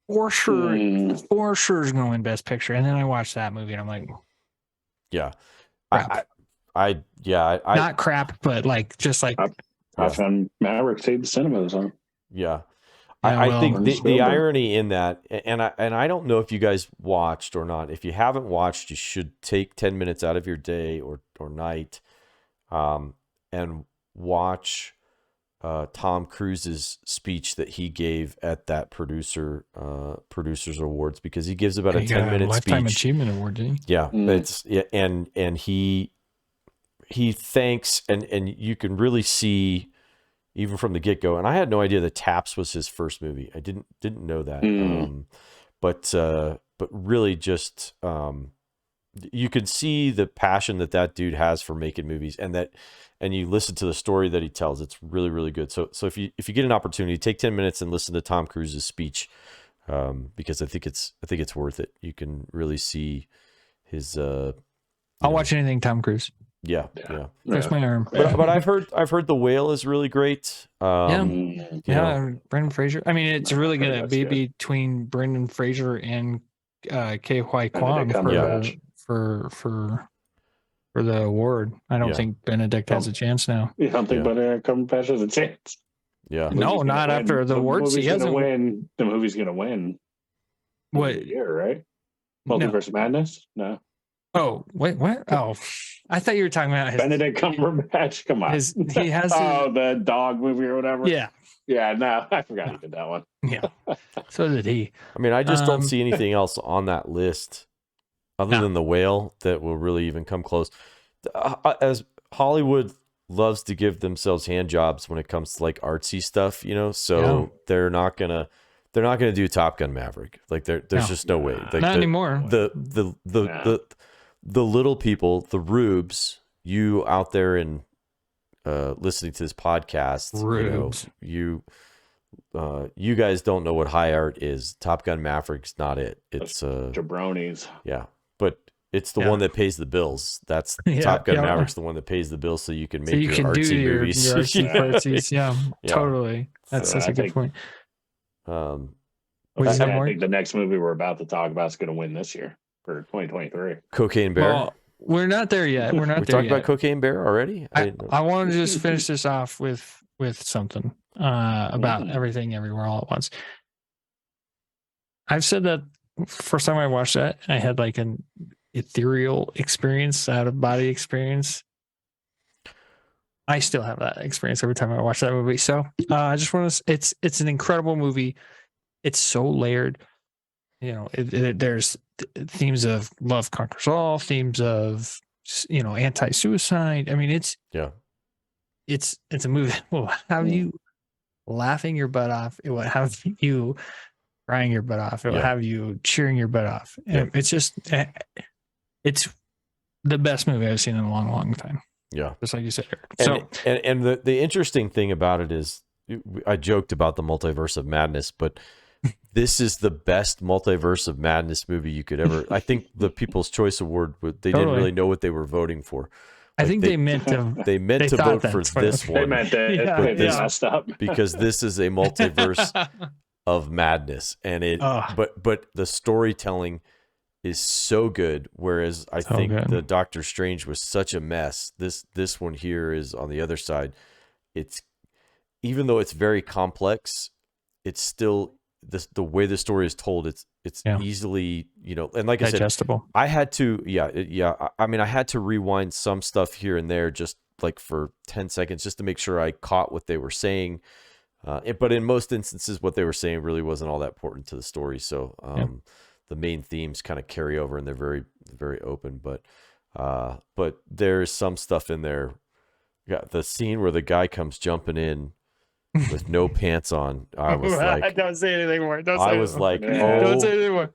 for sure is going to win Best Picture, and then I watched that movie and I'm like, yeah, crap. Not crap, but like just like Top Gun Maverick saved the cinemas. Huh? Yeah. I think the irony in that, and I don't know if you guys watched or not. If you haven't watched, you should take 10 minutes out of your day or night, and watch Tom Cruise's speech that he gave at that producers awards, because he gives about a 10-minute speech. Lifetime Achievement Award, didn't he? Yeah, and he he thanks, and you can really see even from the get-go, and I had no idea that Taps was his first movie. I didn't know that. But really just you can see the passion that dude has for making movies, and you listen to the story that he tells. It's really, really good. So if you get an opportunity, take 10 minutes and listen to Tom Cruise's speech, because I think it's worth it. You can really see his. I'll watch anything Tom Cruise. Yeah. Twist my arm. But I've heard The Whale is really great. Brendan Fraser. I mean, it's really going to be good. between Brendan Fraser and K.Y. Kwan for the award. I don't think Benedict has a chance now. You don't think Benedict Cumberbatch has a chance? Yeah. No, not after the awards. He hasn't win. The movie's going to win. What year, right? Multiverse Madness? No. Oh, wait, what? Oh, I thought you were talking about Benedict Cumberbatch. Come on. He has the dog movie or whatever. Yeah. Yeah, no, I forgot he did that one. Yeah. So did he. I mean, I just don't see anything else on that list other than The Whale that will really even come close. As Hollywood loves to give themselves hand jobs when it comes to like artsy stuff, so they're not gonna do Top Gun Maverick. Like there's just no way. Like, not anymore. The little people, the rubes, you out there and listening to this podcast, you guys don't know what high art is. Top Gun Maverick's not it. It's jabronis. Yeah, but it's the one that pays the bills. That's Top Gun Maverick's the one that pays the bills, so you can make your artsy movies. Your artsy yeah, totally. That's such a good point. I think the next movie we're about to talk about is going to win this year for 2023. Cocaine Bear. Well, we're not there yet. We're talking about Cocaine Bear already. I want to just finish this off with something about Everything Everywhere All at Once. I've said that first time I watched that, I had like an ethereal experience, out of body experience. I still have that experience every time I watch that movie. So I just want to. It's an incredible movie. It's so layered. There's themes of love conquers all, themes of anti-suicide. I mean, it's a movie that will have you laughing your butt off. It will have you crying your butt off. It will have you cheering your butt off. And it's just it's the best movie I've seen in a long, long time. Yeah, just like you said. And the interesting thing about it is, I joked about the Multiverse of Madness, but this is the best Multiverse of Madness movie you could ever. I think the People's Choice Award, they didn't really know what they were voting for. I think they meant to vote for this one. They meant that. They messed up because this is a multiverse of madness, and but the storytelling is so good. Whereas I think the Doctor Strange was such a mess. This one here is on the other side. It's, even though it's very complex, it's still the way the story is told. It's easily, and like digestible. I said, I had to, I mean, I had to rewind some stuff here and there, just like for 10 seconds, just to make sure I caught what they were saying. But in most instances, what they were saying really wasn't all that important to the story. So the main themes kind of carry over, and they're very, very open. But there's some stuff in there. Got the scene where the guy comes jumping in with no pants on. I was like, don't say anything more. Don't say anything more.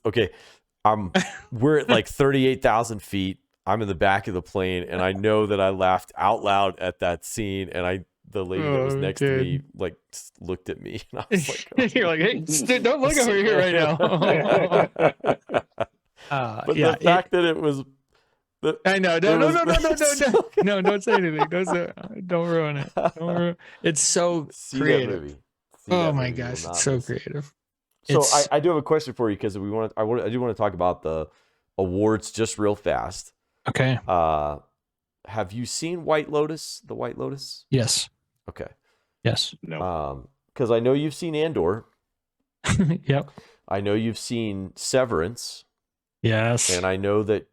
Okay. We're at like 38,000 feet. I'm in the back of the plane, and I know that I laughed out loud at that scene, and the lady that was next to me like looked at me, and I was like, you're like, hey, don't look over here right now. But the fact that it was, I know. No, don't say anything. Don't ruin it. It's so creative. Oh my gosh, it's so creative. So I do have a question for you, because I do want to talk about the awards just real fast. Okay. Have you seen White Lotus? The White Lotus? Yes. Okay. Yes. No. Because I know you've seen Andor. Yep. I know you've seen Severance. Yes. And I know that.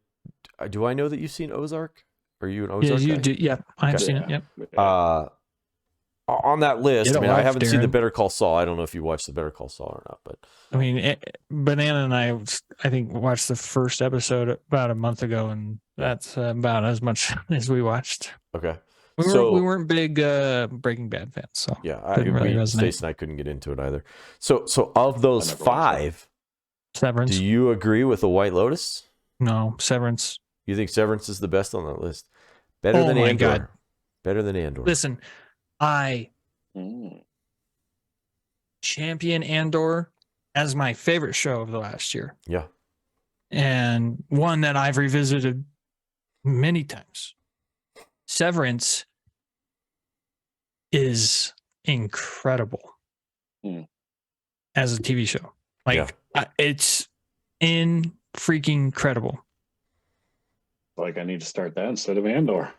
Do I know that you've seen Ozark? Are you an Ozark guy? You do. Yeah, I've seen it. Yep. On that list, I haven't seen Darren. the Better Call Saul. I don't know if you watched the Better Call Saul or not, but I mean, Banana and I think watched the first episode about a month ago, and That's about as much as we watched. Okay. We weren't big Breaking Bad fans, so yeah, didn't really resonate. Stace and I couldn't get into it either. So of those 5, Severance. do you agree with The White Lotus? No, Severance. You think Severance is the best on that list? Better than Andor. God. Better than Andor. Listen, I champion Andor as my favorite show of the last year. Yeah. And one that I've revisited many times. Severance is incredible as a TV show. Like, it's freaking incredible. Like, I need to start that instead of Andor.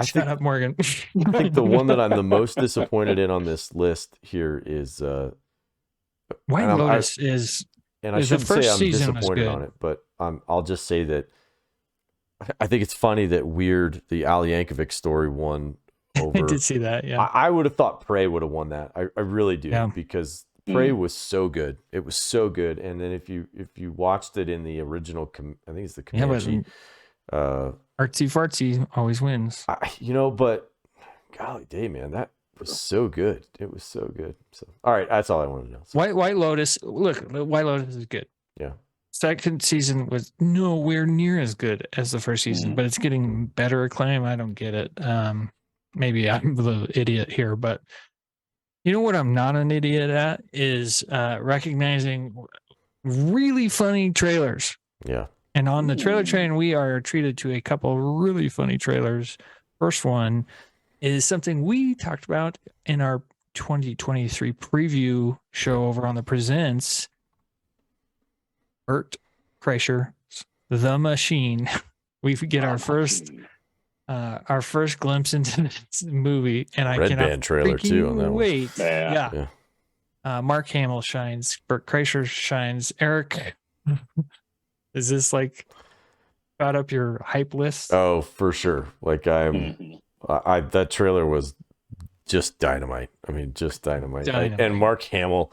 Shut up, Morgan. I think the one that I'm the most disappointed in on this list here is White Lotus is. And I shouldn't say I'm disappointed on it, but I'll just say that I think it's funny that the Al Yankovic story won over. I did see that, yeah. I would have thought Prey would have won that. I really do, because Prey was so good. It was so good. And then if you watched it in the original, I think it's the Comanche. Artsy fartsy always wins. But golly day, man, that was so good. It was so good. So, all right, that's all I want to know. So. White Lotus. Look, White Lotus is good. Yeah. Second season was nowhere near as good as the first season, but it's getting better acclaim. I don't get it. Maybe I'm the idiot here, but you know what I'm not an idiot at is recognizing really funny trailers. Yeah. And on the trailer train, we are treated to a couple really funny trailers. First one is something we talked about in our 2023 preview show over on the Presents. Bert Kreischer's The Machine. We get our first glimpse into this movie, and I cannot Band trailer too on that wait. One. Yeah. Mark Hamill shines. Bert Kreischer shines. Eric, is this like got up your hype list? Oh, for sure. Like that trailer was just dynamite. I mean, just dynamite. And Mark Hamill.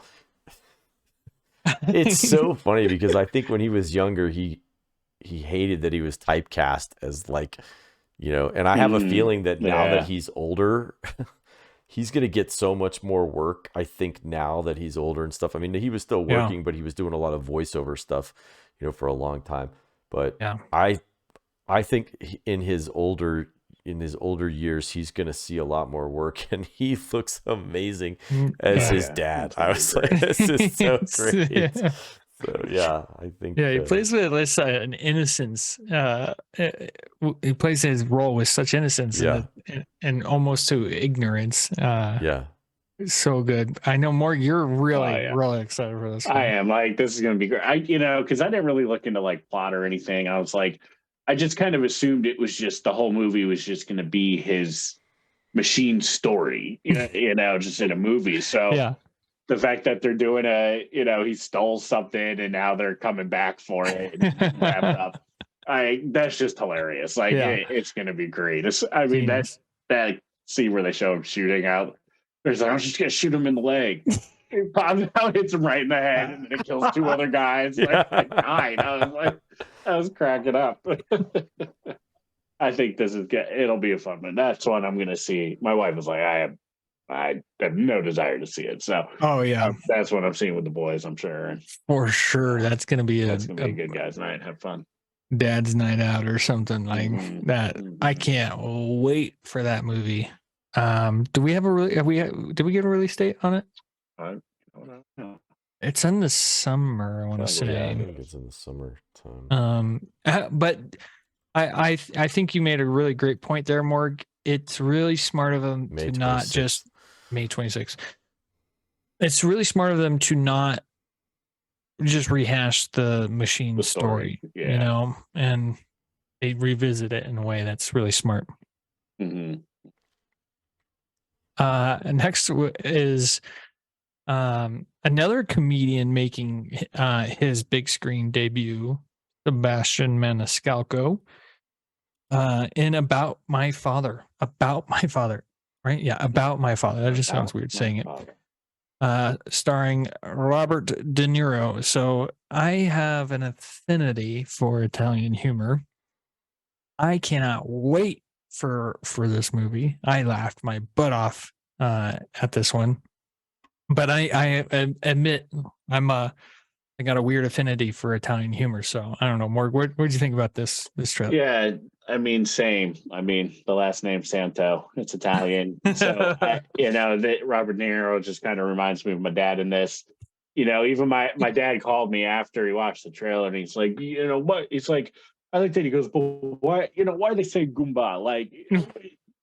It's so funny because I think when he was younger, he hated that he was typecast as and I have a feeling that now that he's older, he's going to get so much more work. I think now that he's older and stuff. I mean, he was still working, but he was doing a lot of voiceover stuff, for a long time. But I think in his older years, he's going to see a lot more work, and he looks amazing as his dad. I was like, this is so great. So I think he plays with an innocence. He plays his role with such innocence and almost to ignorance. It's so good. I know, Morgan, you're really excited for this one. I am. This is going to be great. Because I didn't really look into plot or anything. I was like, I just kind of assumed it was just the whole movie was just going to be his machine story, just in a movie. So the fact that they're doing he stole something and now they're coming back for it and wrap it up. That's just hilarious. It's going to be great. That scene where they show him shooting out. There's I'm just going to shoot him in the leg. He pops out, hits him right in the head, and then it kills 2 other guys. I was cracking up. I think it'll be a fun one. That's one I'm going to see. My wife was like, I have no desire to see it. So, that's what I'm seeing with the boys, I'm sure. For sure. That's going to be a good guys' night. Have fun. Dad's night out or something like that. I can't wait for that movie. Do we have did we get a release date on it? I don't know. It's in the summer, I want to say. I think it's in the summertime. But I think you made a really great point there, Morg. It's really smart of them to not just May 26th. It's really smart of them to not just rehash the machine story, and they revisit it in a way that's really smart. Mm-hmm. Next is another comedian making his big screen debut, Sebastian Maniscalco, in About My Father, right? Yeah, About My Father. That just sounds weird saying it. Starring Robert De Niro. So I have an affinity for Italian humor. I cannot wait for this movie. I laughed my butt off at this one, but I admit I got a weird affinity for Italian humor. So I don't know, Morg. What did you think about this trailer? Yeah, I mean, same. I mean, the last name Santo. It's Italian, so that Robert De Niro just kind of reminds me of my dad in this. Even my dad called me after he watched the trailer, and he's like, what? It's like, I like that. He goes, but why? Why they say Goomba? Like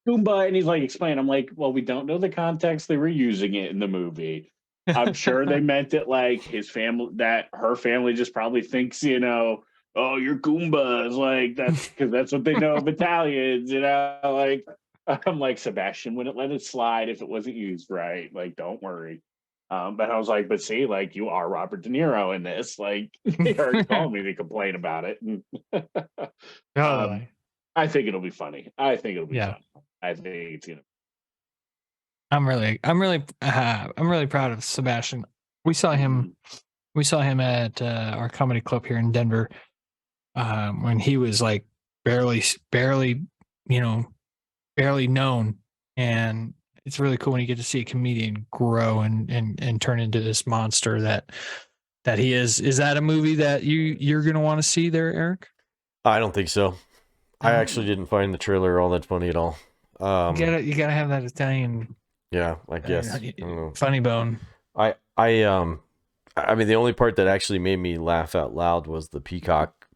Goomba, and he's like, explain. I'm like, well, we don't know the context they were using it in the movie. I'm sure they meant it like his family, that her family just probably thinks, oh, you're Goombas, like that's because that's what they know of Italians, like I'm like, Sebastian wouldn't let it slide if it wasn't used right. Like, don't worry. But I was like, but see, like you are Robert De Niro in this. Like he already called me to complain about it. I think it'll be funny. I think it'll be fun. I think it's gonna. I'm really proud of Sebastian. We saw him at our comedy club here in Denver when he was like barely known, and it's really cool when you get to see a comedian grow and turn into this monster that he is. Is that a movie that you're gonna want to see there, Eric? I don't think so. I actually didn't find the trailer all that funny at all. You gotta have that Italian. Yeah, I guess. Funny bone. I mean, the only part that actually made me laugh out loud was the peacock.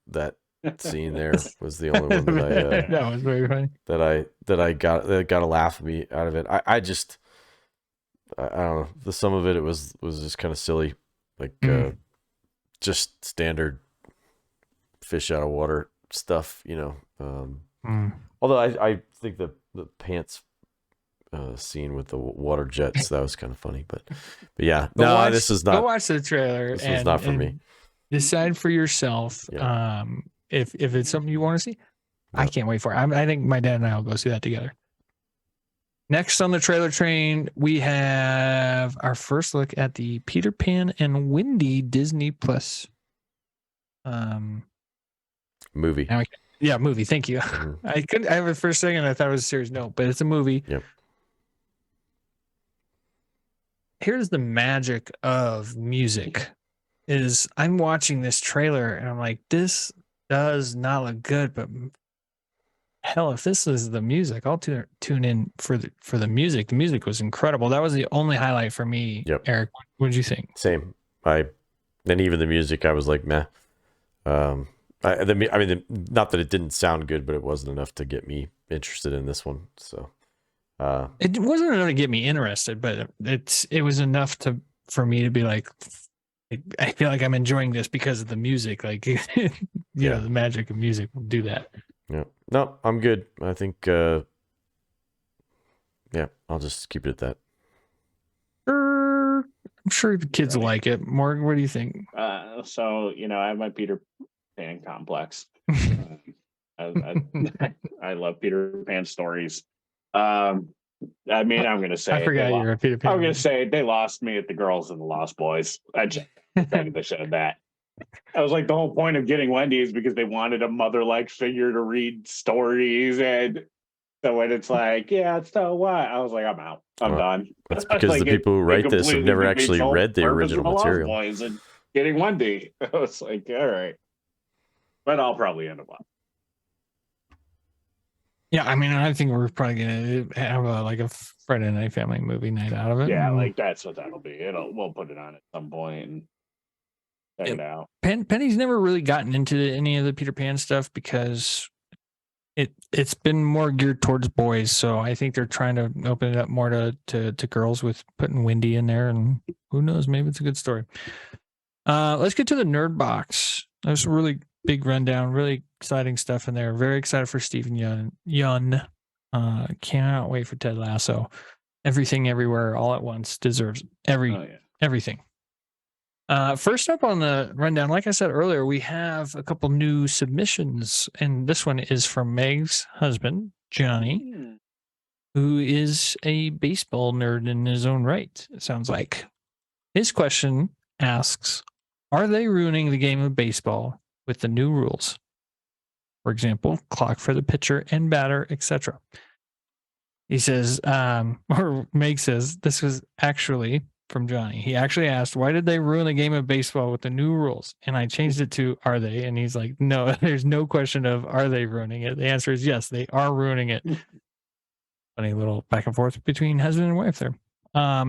That scene there was the only one that that was very funny. That got a laugh me out of it. I don't know. The sum of it was just kind of silly, like just standard fish out of water stuff. Although I think the pants scene with the water jets, that was kind of funny, but yeah, this is not. Go watch the trailer. This was not for me. Decide for yourself. Yeah. If it's something you want to see, I can't wait for it. I think my dad and I will go see that together. Next on the trailer train, we have our first look at the Peter Pan and Wendy Disney Plus movie. Movie. Thank you. Mm-hmm. I have a first second. I thought it was a series. No, but it's a movie. Yep. Here's the magic of music. Is I'm watching this trailer and I'm like, this does not look good, but hell, if this is the music, I'll tune in for the music. The music was incredible. That was the only highlight for me. Yep. Eric, what did you think? Same. Then even the music, I was like, meh. I mean, not that it didn't sound good, but it wasn't enough to get me interested in this one. So it wasn't enough to get me interested, but it was enough for me to be like, I feel like I'm enjoying this because of the music. Like, the magic of music will do that. Yeah. No, I'm good. I think, I'll just keep it at that. I'm sure the kids will like it. Morgan, what do you think? So, I have my Peter Pan complex. I love Peter Pan stories. I mean, I'm going to say, I forgot you're a Peter Pan. I'm going to say they lost me at the Girls and the Lost Boys. I think they showed that. I was like, the whole point of getting Wendy is because they wanted a mother-like figure to read stories. And so when it's like, so what? I was like, I'm out. I'm done. That's because the people who write this have never actually read the original material. Boys and getting Wendy. I was like, all right. But I'll probably end up on. Yeah, I mean, I think we're probably gonna have a Friday night family movie night out of it. Yeah, like that's what that'll be. We'll put it on at some point and check it out. Penny's never really gotten into any of the Peter Pan stuff because it's been more geared towards boys. So I think they're trying to open it up more to girls with putting Wendy in there, and who knows, maybe it's a good story. Let's get to the nerd box. There's a really big rundown, really exciting stuff in there. Very excited for Stephen Yeun. Cannot wait for Ted Lasso. Everything, everywhere, all at once deserves everything. First up on the rundown, like I said earlier, we have a couple new submissions, and this one is from Meg's husband, Johnny, who is a baseball nerd in his own right, it sounds like. His question asks, are they ruining the game of baseball with the new rules? For example, clock for the pitcher and batter, etc. He says, or Meg says, this was actually from Johnny. He actually asked, why did they ruin a game of baseball with the new rules? And I changed it to, are they? And he's like, no, there's no question of, are they ruining it? The answer is yes, they are ruining it. Funny little back and forth between husband and wife there.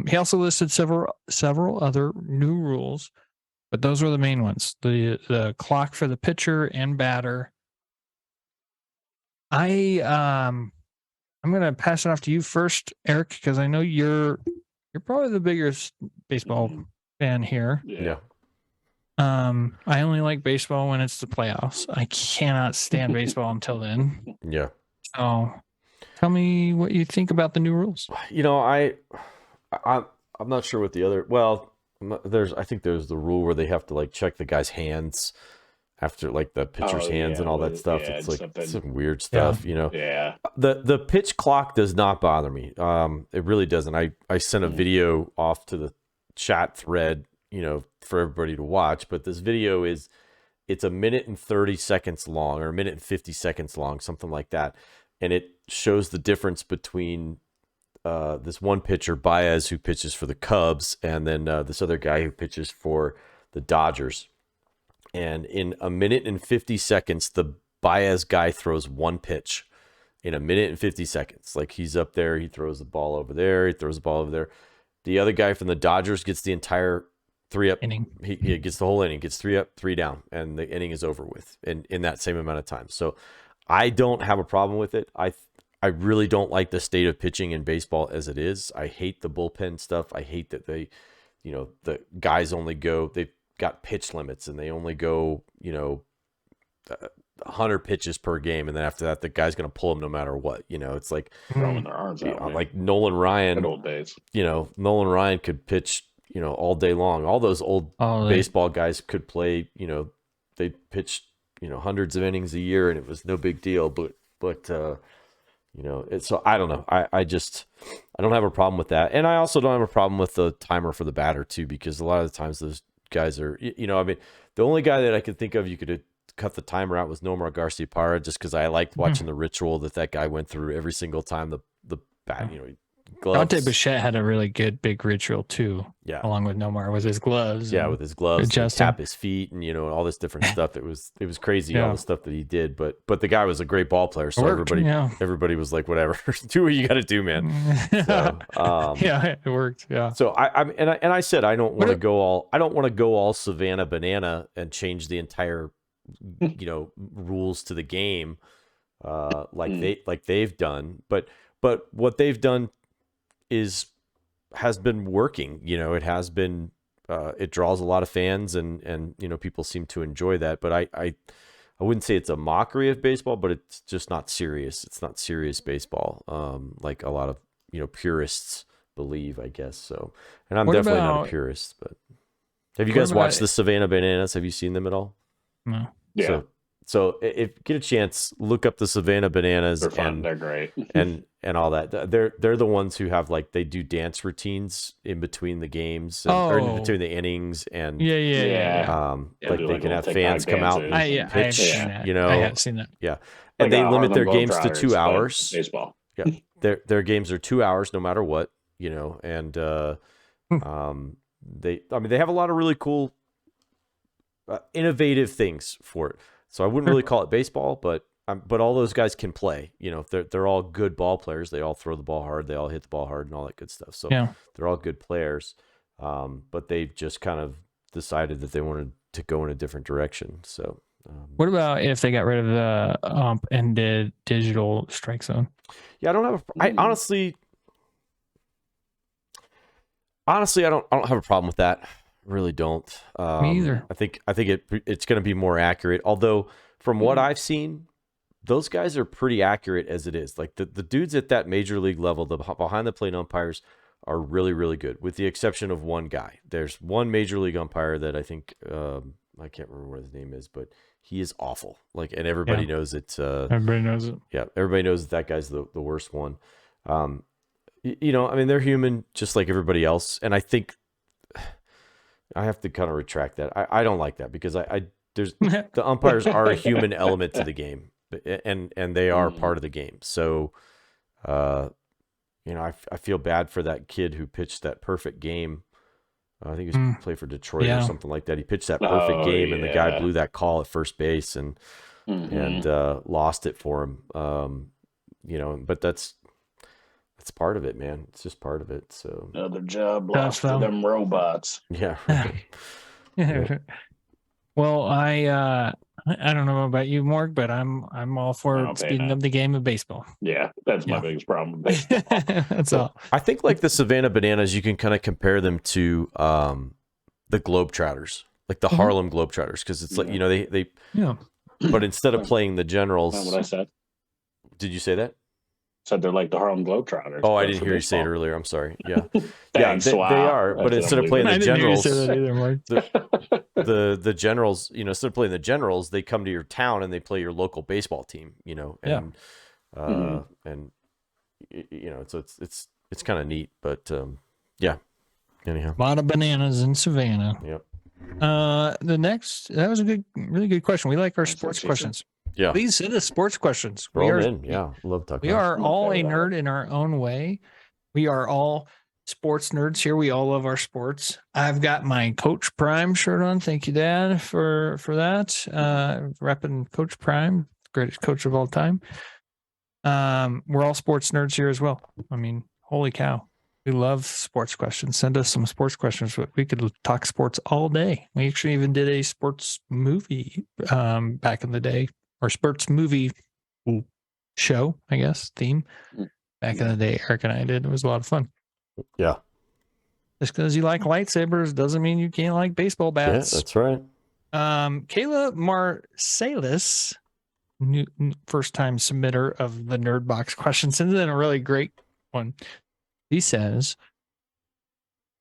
He also listed several other new rules, but those were the main ones. The clock for the pitcher and batter. I'm gonna pass it off to you first, Eric, because I know you're probably the biggest baseball fan here. Yeah. I only like baseball when it's the playoffs. I cannot stand baseball until then. Yeah. So tell me what you think about the new rules. You know, I'm not sure what the other. Well, I think there's the rule where they have to like check the guy's hands after like the pitcher's hands and all that stuff. Yeah, it's like something. some weird stuff, you know. Yeah. The pitch clock does not bother me. It really doesn't. I sent a video off to the chat thread, you know, for everybody to watch, but this video it's a minute and 30 seconds long, or a minute and 50 seconds long, something like that. And it shows the difference between this one pitcher, Baez, who pitches for the Cubs, and then this other guy who pitches for the Dodgers. And in a minute and 50 seconds, the Baez guy throws one pitch in a minute and 50 seconds. Like he's up there, he throws the ball over there, he throws the ball over there. The other guy from the Dodgers gets the entire 3 up inning. He gets the whole inning, gets 3 up, 3 down, and the inning is over with in that same amount of time. So I don't have a problem with it. I really don't like the state of pitching in baseball as it is. I hate the bullpen stuff. I hate that the guys only they've got pitch limits and they only go, 100 pitches per game. And then after that, the guy's going to pull them no matter what, it's like throwing their arms out. Like Nolan Ryan, good old days. Nolan Ryan could pitch, all day long. All those old baseball guys could play, they pitched, hundreds of innings a year and it was no big deal. But so I don't know. I don't have a problem with that. And I also don't have a problem with the timer for the batter too, because a lot of the times those guys are, the only guy that I could think of you could cut the timer out was Nomar Garciaparra, just because I liked watching the ritual that guy went through every single time the bat, gloves. Dante Bichette had a really good big ritual too. Yeah. Along with Nomar with his gloves. Yeah, with his gloves, adjusting. tap his feet and all this different stuff. It was crazy, all the stuff that he did. But the guy was a great ball player. So everybody was like, whatever, do what you gotta do, man. So, yeah, it worked. Yeah. So I said I don't want to go all Savannah Banana and change the entire rules to the game like they've done. But what they've done has been working. It has been it draws a lot of fans and people seem to enjoy that. But I wouldn't say it's a mockery of baseball, but it's just not serious. It's not serious baseball, like a lot of purists believe, I guess. So, and I'm definitely not a purist. But have you guys watched the Savannah Bananas? Have you seen them at all? No. Yeah. So if you get a chance, look up the Savannah Bananas. They're fun. They're great. and all that. They're the ones who have they do dance routines in between the games or in between the innings and yeah. They can have fans come out and pitch. I have seen that. Yeah, and they limit their games to 2 hours. Baseball. Yeah, their games are 2 hours no matter what. And they have a lot of really cool, innovative things for it. So I wouldn't really call it baseball, but all those guys can play. They're all good ball players. They all throw the ball hard. They all hit the ball hard and all that good stuff. So they're all good players. But they just kind of decided that they wanted to go in a different direction. So what about if they got rid of the ump and did digital strike zone? Yeah, I don't have. I honestly, I don't have a problem with that. Really don't. Me either. I think it's going to be more accurate. Although from what I've seen, those guys are pretty accurate as it is. Like the dudes at that major league level, the behind the plate umpires are really, really good, with the exception of one guy. There's one major league umpire that I think I can't remember what his name is, but he is awful. And everybody knows it. Everybody knows it. Yeah, everybody knows that guy's the worst one. They're human just like everybody else, and I think I have to kind of retract that. I don't like that because there's the umpires are a human element to the game. and they are part of the game. So, you know, I feel bad for that kid who pitched that perfect game. I think he was played for Detroit or something like that. He pitched that perfect game, and the guy blew that call at first base and lost it for him. You know, but that's part of it, man. It's just part of it. So another job lost for them robots. Yeah. Yeah. Well, I don't know about you, Morg, but I'm all for speeding up the game of baseball. Yeah, that's my biggest problem with baseball. That's all. I think like the Savannah Bananas, you can kind of compare them to the Globetrotters, like the Harlem Globetrotters, because it's like, you know, they but instead of playing the Generals. That's what I said. Did you say that? Said they're like the Harlem Globetrotters. Oh, I didn't hear you say it earlier. I'm sorry. Yeah. Thanks, they are. But instead of playing the Generals, the Generals, you know, instead of playing the Generals, they come to your town and they play your local baseball team, you know, and and you know, so it's kind of neat, but yeah. Anyhow, a lot of bananas in Savannah. Yep. That was a really good question. We like our sports questions. Yeah. Please send us sports questions. Love talking. We are all a nerd in our own way. We are all sports nerds here. We all love our sports. I've got my Coach Prime shirt on. Thank you, Dad, for that. Repping Coach Prime, greatest coach of all time. We're all sports nerds here as well. I mean, holy cow. We love sports questions. Send us some sports questions. We could talk sports all day. We actually even did a sports movie back in the day, or sports movie show, I guess, theme. Back in the day, Eric and I did. It was a lot of fun. Yeah. Just because you like lightsabers doesn't mean you can't like baseball bats. Yeah, that's right. Kayla Marsalis, new first-time submitter of the NRDbox questions, and then a really great one. He says,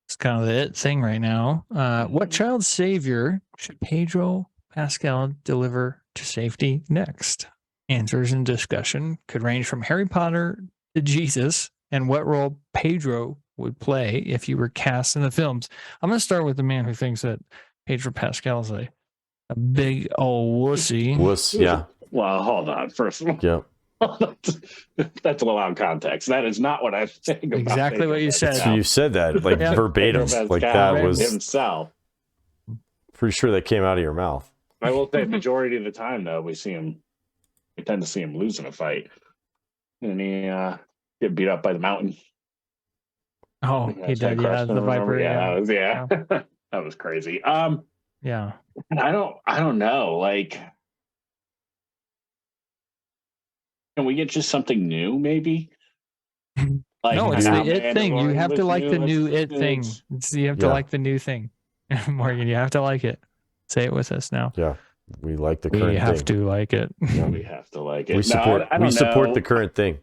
it's kind of the it thing right now. What child savior should Pedro Pascal deliver to safety next? Answers and discussion could range from Harry Potter to Jesus, and what role Pedro would play if you were cast in the films. I'm going to start with the man who thinks that Pedro Pascal is a big old wussy. Wuss, yeah. Well, hold on. First of all, yeah. That's a little out of context. That is not what I think about. Exactly what you said. So you said that like verbatim, like that was himself. Pretty sure that came out of your mouth. I will say, majority of the time, though, we tend to see him losing a fight, and he get beat up by the mountain. Oh, he did. Yeah, the Viper. Yeah, that was crazy. Yeah, I don't know. Like, can we get just something new, maybe? Like, no, it's the it thing. You have to like the new it thing. You have to like the new thing. Morgan, you have to like it. Say it with us now. Yeah, we like the current thing. We have to like it. Yeah, we have to like it. We support the current thing.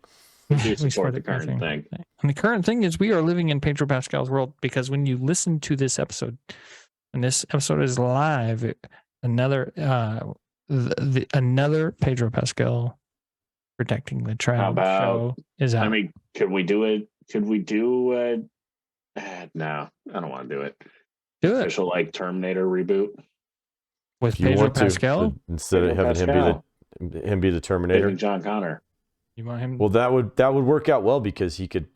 We do support the current thing. And the current thing is we are living in Pedro Pascal's world, because when you listen to this episode, and this episode is live, another another Pedro Pascal Protecting the Tribe show is out. I mean, could we do it? Could we do it? No, I don't want to do it. Do it. Official like Terminator reboot with Pedro Pascal instead of having him be the Terminator. John Connor. You want him? Well, that would work out well, because he could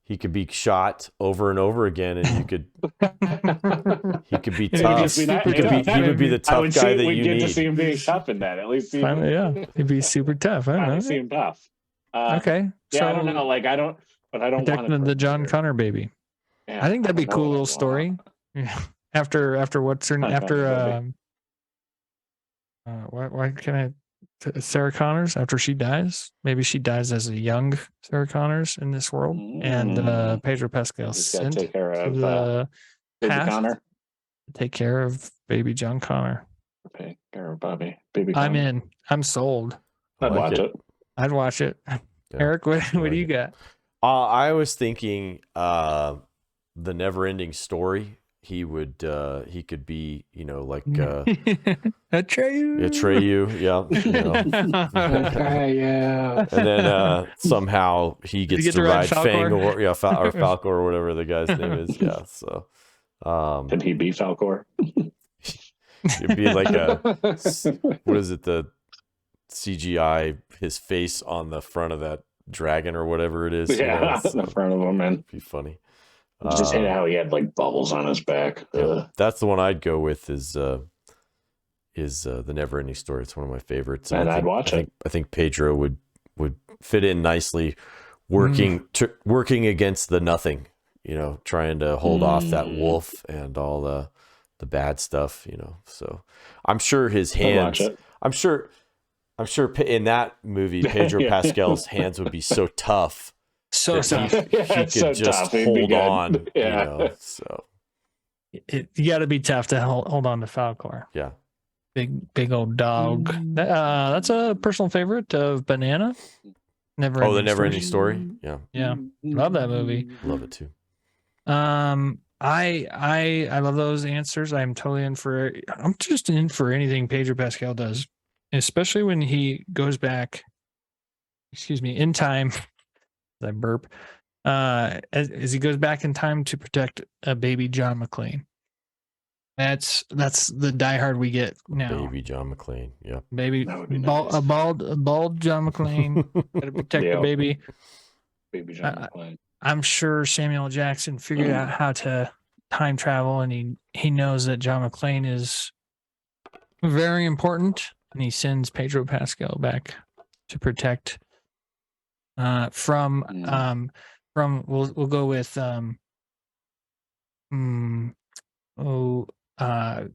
be shot over and over again, and he could be tough. He would be the tough guy that you need. We'd get to see him being tough in that. At least he'd be super tough. I don't know. See him tough. Okay. Yeah, so I don't know. Like, I don't want the John Connor baby. Yeah, I think that'd be a cool little story. Yeah. After what's her after why can I Sarah Connors, after she dies, maybe she dies as a young Sarah Connors in this world, and Pedro Pascal sent take care of the past Connor. To take care of baby John Connor. Take care of baby. I'm in. I'm sold. I'd watch it. I'd watch it. Yeah. Eric, what do you got? I was thinking the Never-Ending Story. He could be, like Atreyu, yeah. And then somehow he gets to ride Fangor, or Falcor, or whatever the guy's name is. Yeah, so can he be Falcor? It'd be like what is it, the CGI his face on the front of that dragon or whatever it is. Yeah, on the front of him, man. Be funny. Just hate how he had like bubbles on his back. That's the one I'd go with. Is the Never Ending Story. It's one of my favorites. And I'd watch it. I think Pedro would fit in nicely, working against the nothing. Trying to hold off that wolf and all the bad stuff. So I'm sure his hands. I'm sure in that movie Pedro Pascal's hands would be so tough. So tough. He could so just tough. hold on. So you got to be tough to hold on to Falcor. Yeah. Big old dog. That's a personal favorite of Banana. The Never Ending Story. Yeah. Love that movie. Love it too. I love those answers. I'm just in for anything Pedro Pascal does, especially when he goes back, in time. I burp. As he goes back in time to protect a baby John McClane. That's the diehard we get now. Baby John McClane. Yeah. Baby, nice. a bald John McClane. Gotta protect the baby. Baby John McClane. I'm sure Samuel L. Jackson figured out how to time travel, and he knows that John McClane is very important, and he sends Pedro Pascal back to protect from we'll go with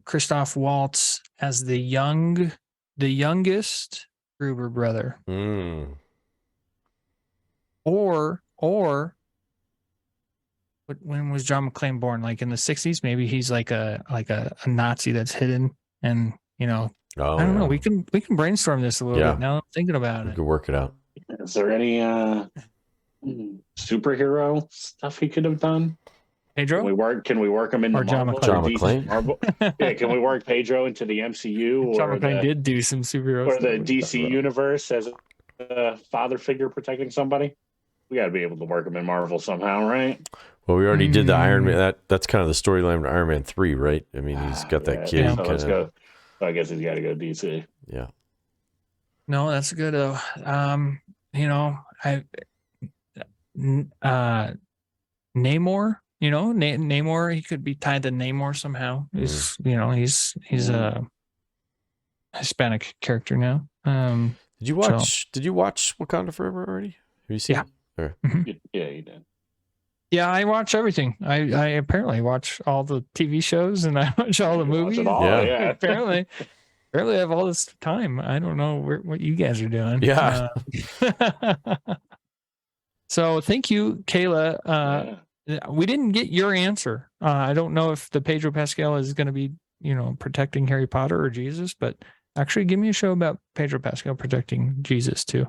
Christoph Waltz as the youngest Gruber brother. Or when was John McClane born? Like in the 60s? Maybe he's like a Nazi that's hidden, and I don't know. We can brainstorm this a little bit now. I'm thinking about it. We could work it out. Is there any superhero stuff he could have done? Pedro? Can we work him into or John Marvel? McClane? Marvel? Yeah, can we work Pedro into the MCU? John McClane did do some superheroes. Or the DC universe as a father figure protecting somebody? We got to be able to work him in Marvel somehow, right? Well, we already did the Iron Man. That's kind of the storyline of Iron Man 3, right? I mean, he's got that kid. Yeah, so let's go. So I guess he's got to go DC. Yeah. No, that's good. Namor. Namor. He could be tied to Namor somehow. He's a Hispanic character now. Did you watch Wakanda Forever already? Have you seen it? Yeah, you did. Yeah, I watch everything. I apparently watch all the TV shows and I watch all the movies. Yeah. Apparently I have all this time. I don't know what you guys are doing. Yeah. So thank you, Kayla. We didn't get your answer. I don't know if the Pedro Pascal is going to be, protecting Harry Potter or Jesus, but actually give me a show about Pedro Pascal protecting Jesus too.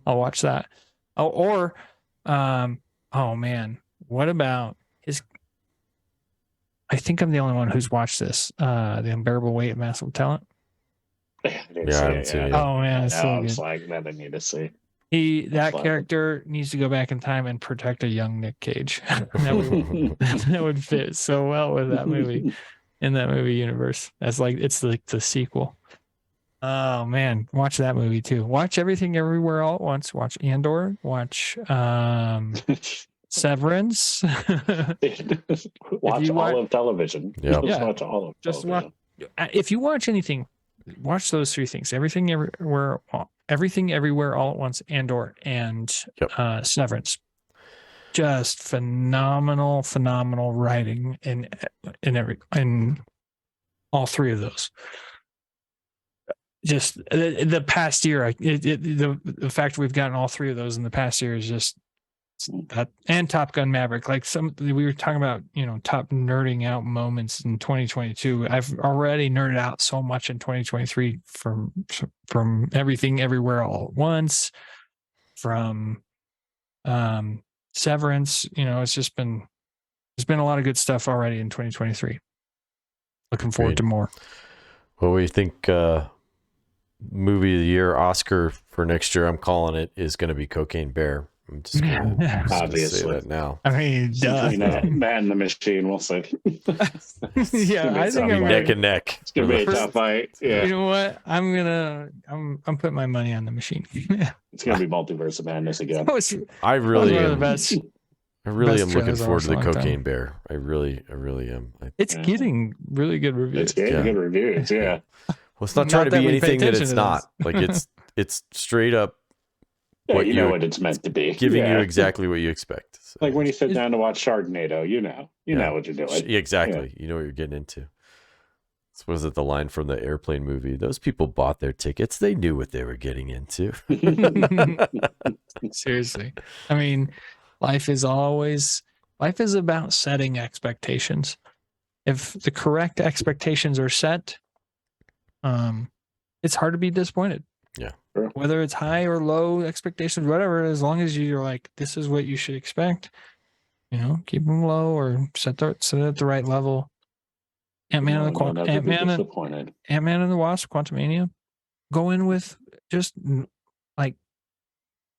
I'll watch that. Oh man. What about his? I think I'm the only one who's watched this. The Unbearable Weight of Massive Talent. I didn't see it. Oh man, it's so good. Like that I need to see. That character needs to go back in time and protect a young Nick Cage. that would fit so well with that movie, in that movie universe. It's like the sequel. Oh man, watch that movie too. Watch Everything Everywhere All at Once. Watch Andor. Watch Severance. Watch all of television. Yeah. Watch all of television. If you watch anything, watch those three things: Everything Everywhere All at Once, Andor, and Severance. Just phenomenal writing in all three of those. Just the past year, the fact we've gotten all three of those in the past year is just that. And Top Gun Maverick, we were talking about, top nerding out moments in 2022. I've already nerded out so much in 2023 from Everything Everywhere All at Once, from Severance. There's been a lot of good stuff already in 2023. Looking forward to more. Well, we think movie of the year Oscar for next year, I'm calling it, is going to be Cocaine Bear. I'm just gonna Obviously. say that now. I mean, duh. Man in the machine, we'll see. Yeah, I think I'm Neck and neck. It's gonna be a tough fight. Yeah, You know what? I'm putting my money on the machine. it's gonna be Multiverse of Madness again. I really one of am. the best. I really best am looking trailers I've forward to the watched in a long Cocaine time. Bear. I really am. It's getting really good reviews. It's getting good reviews. Yeah, Well, it's not Not trying to that be we pay anything that attention it's to not. this. Like it's straight up yeah, what you know you- what it's meant to be. giving Yeah. you exactly what you expect. So, Like when you sit down to watch Sharknado, you know what you're doing. Yeah, exactly. You know what you're getting into. So what is it? The line from the airplane movie? Those people bought their tickets. They knew what they were getting into. Seriously. I mean, life is about setting expectations. If the correct expectations are set, it's hard to be disappointed. Yeah. Sure. Whether it's high or low expectations, whatever, as long as you're like, this is what you should expect, keep them low or set it at the right level. Ant-Man and the Wasp, Quantumania, go in with just like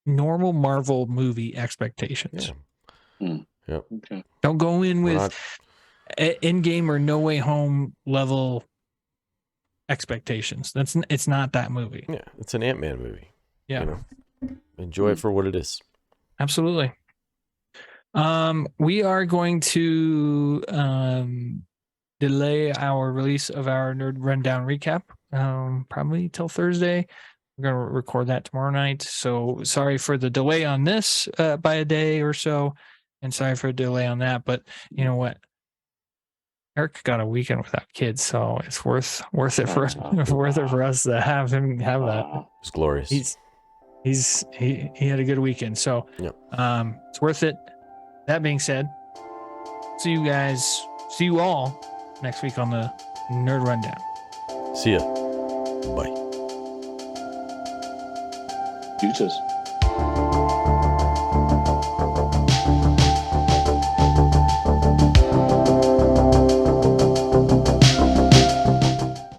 normal Marvel movie expectations. Yeah. Yep. Okay. Don't go in with Endgame or No Way Home level expectations. It's not that movie. Yeah, it's an Ant-Man movie. Yeah. Enjoy it for what it is. Absolutely. We are going to delay our release of our Nerd Rundown recap probably till Thursday. We're going to record that tomorrow night. So sorry for the delay on this by a day or so, and sorry for a delay on that. But you know what? Eric got a weekend without kids, so it's worth it for us to have him have that. It's glorious. He had a good weekend, so Yep. It's worth it. That being said, see you all next week on the Nerd Rundown. See ya. Bye. Deuces.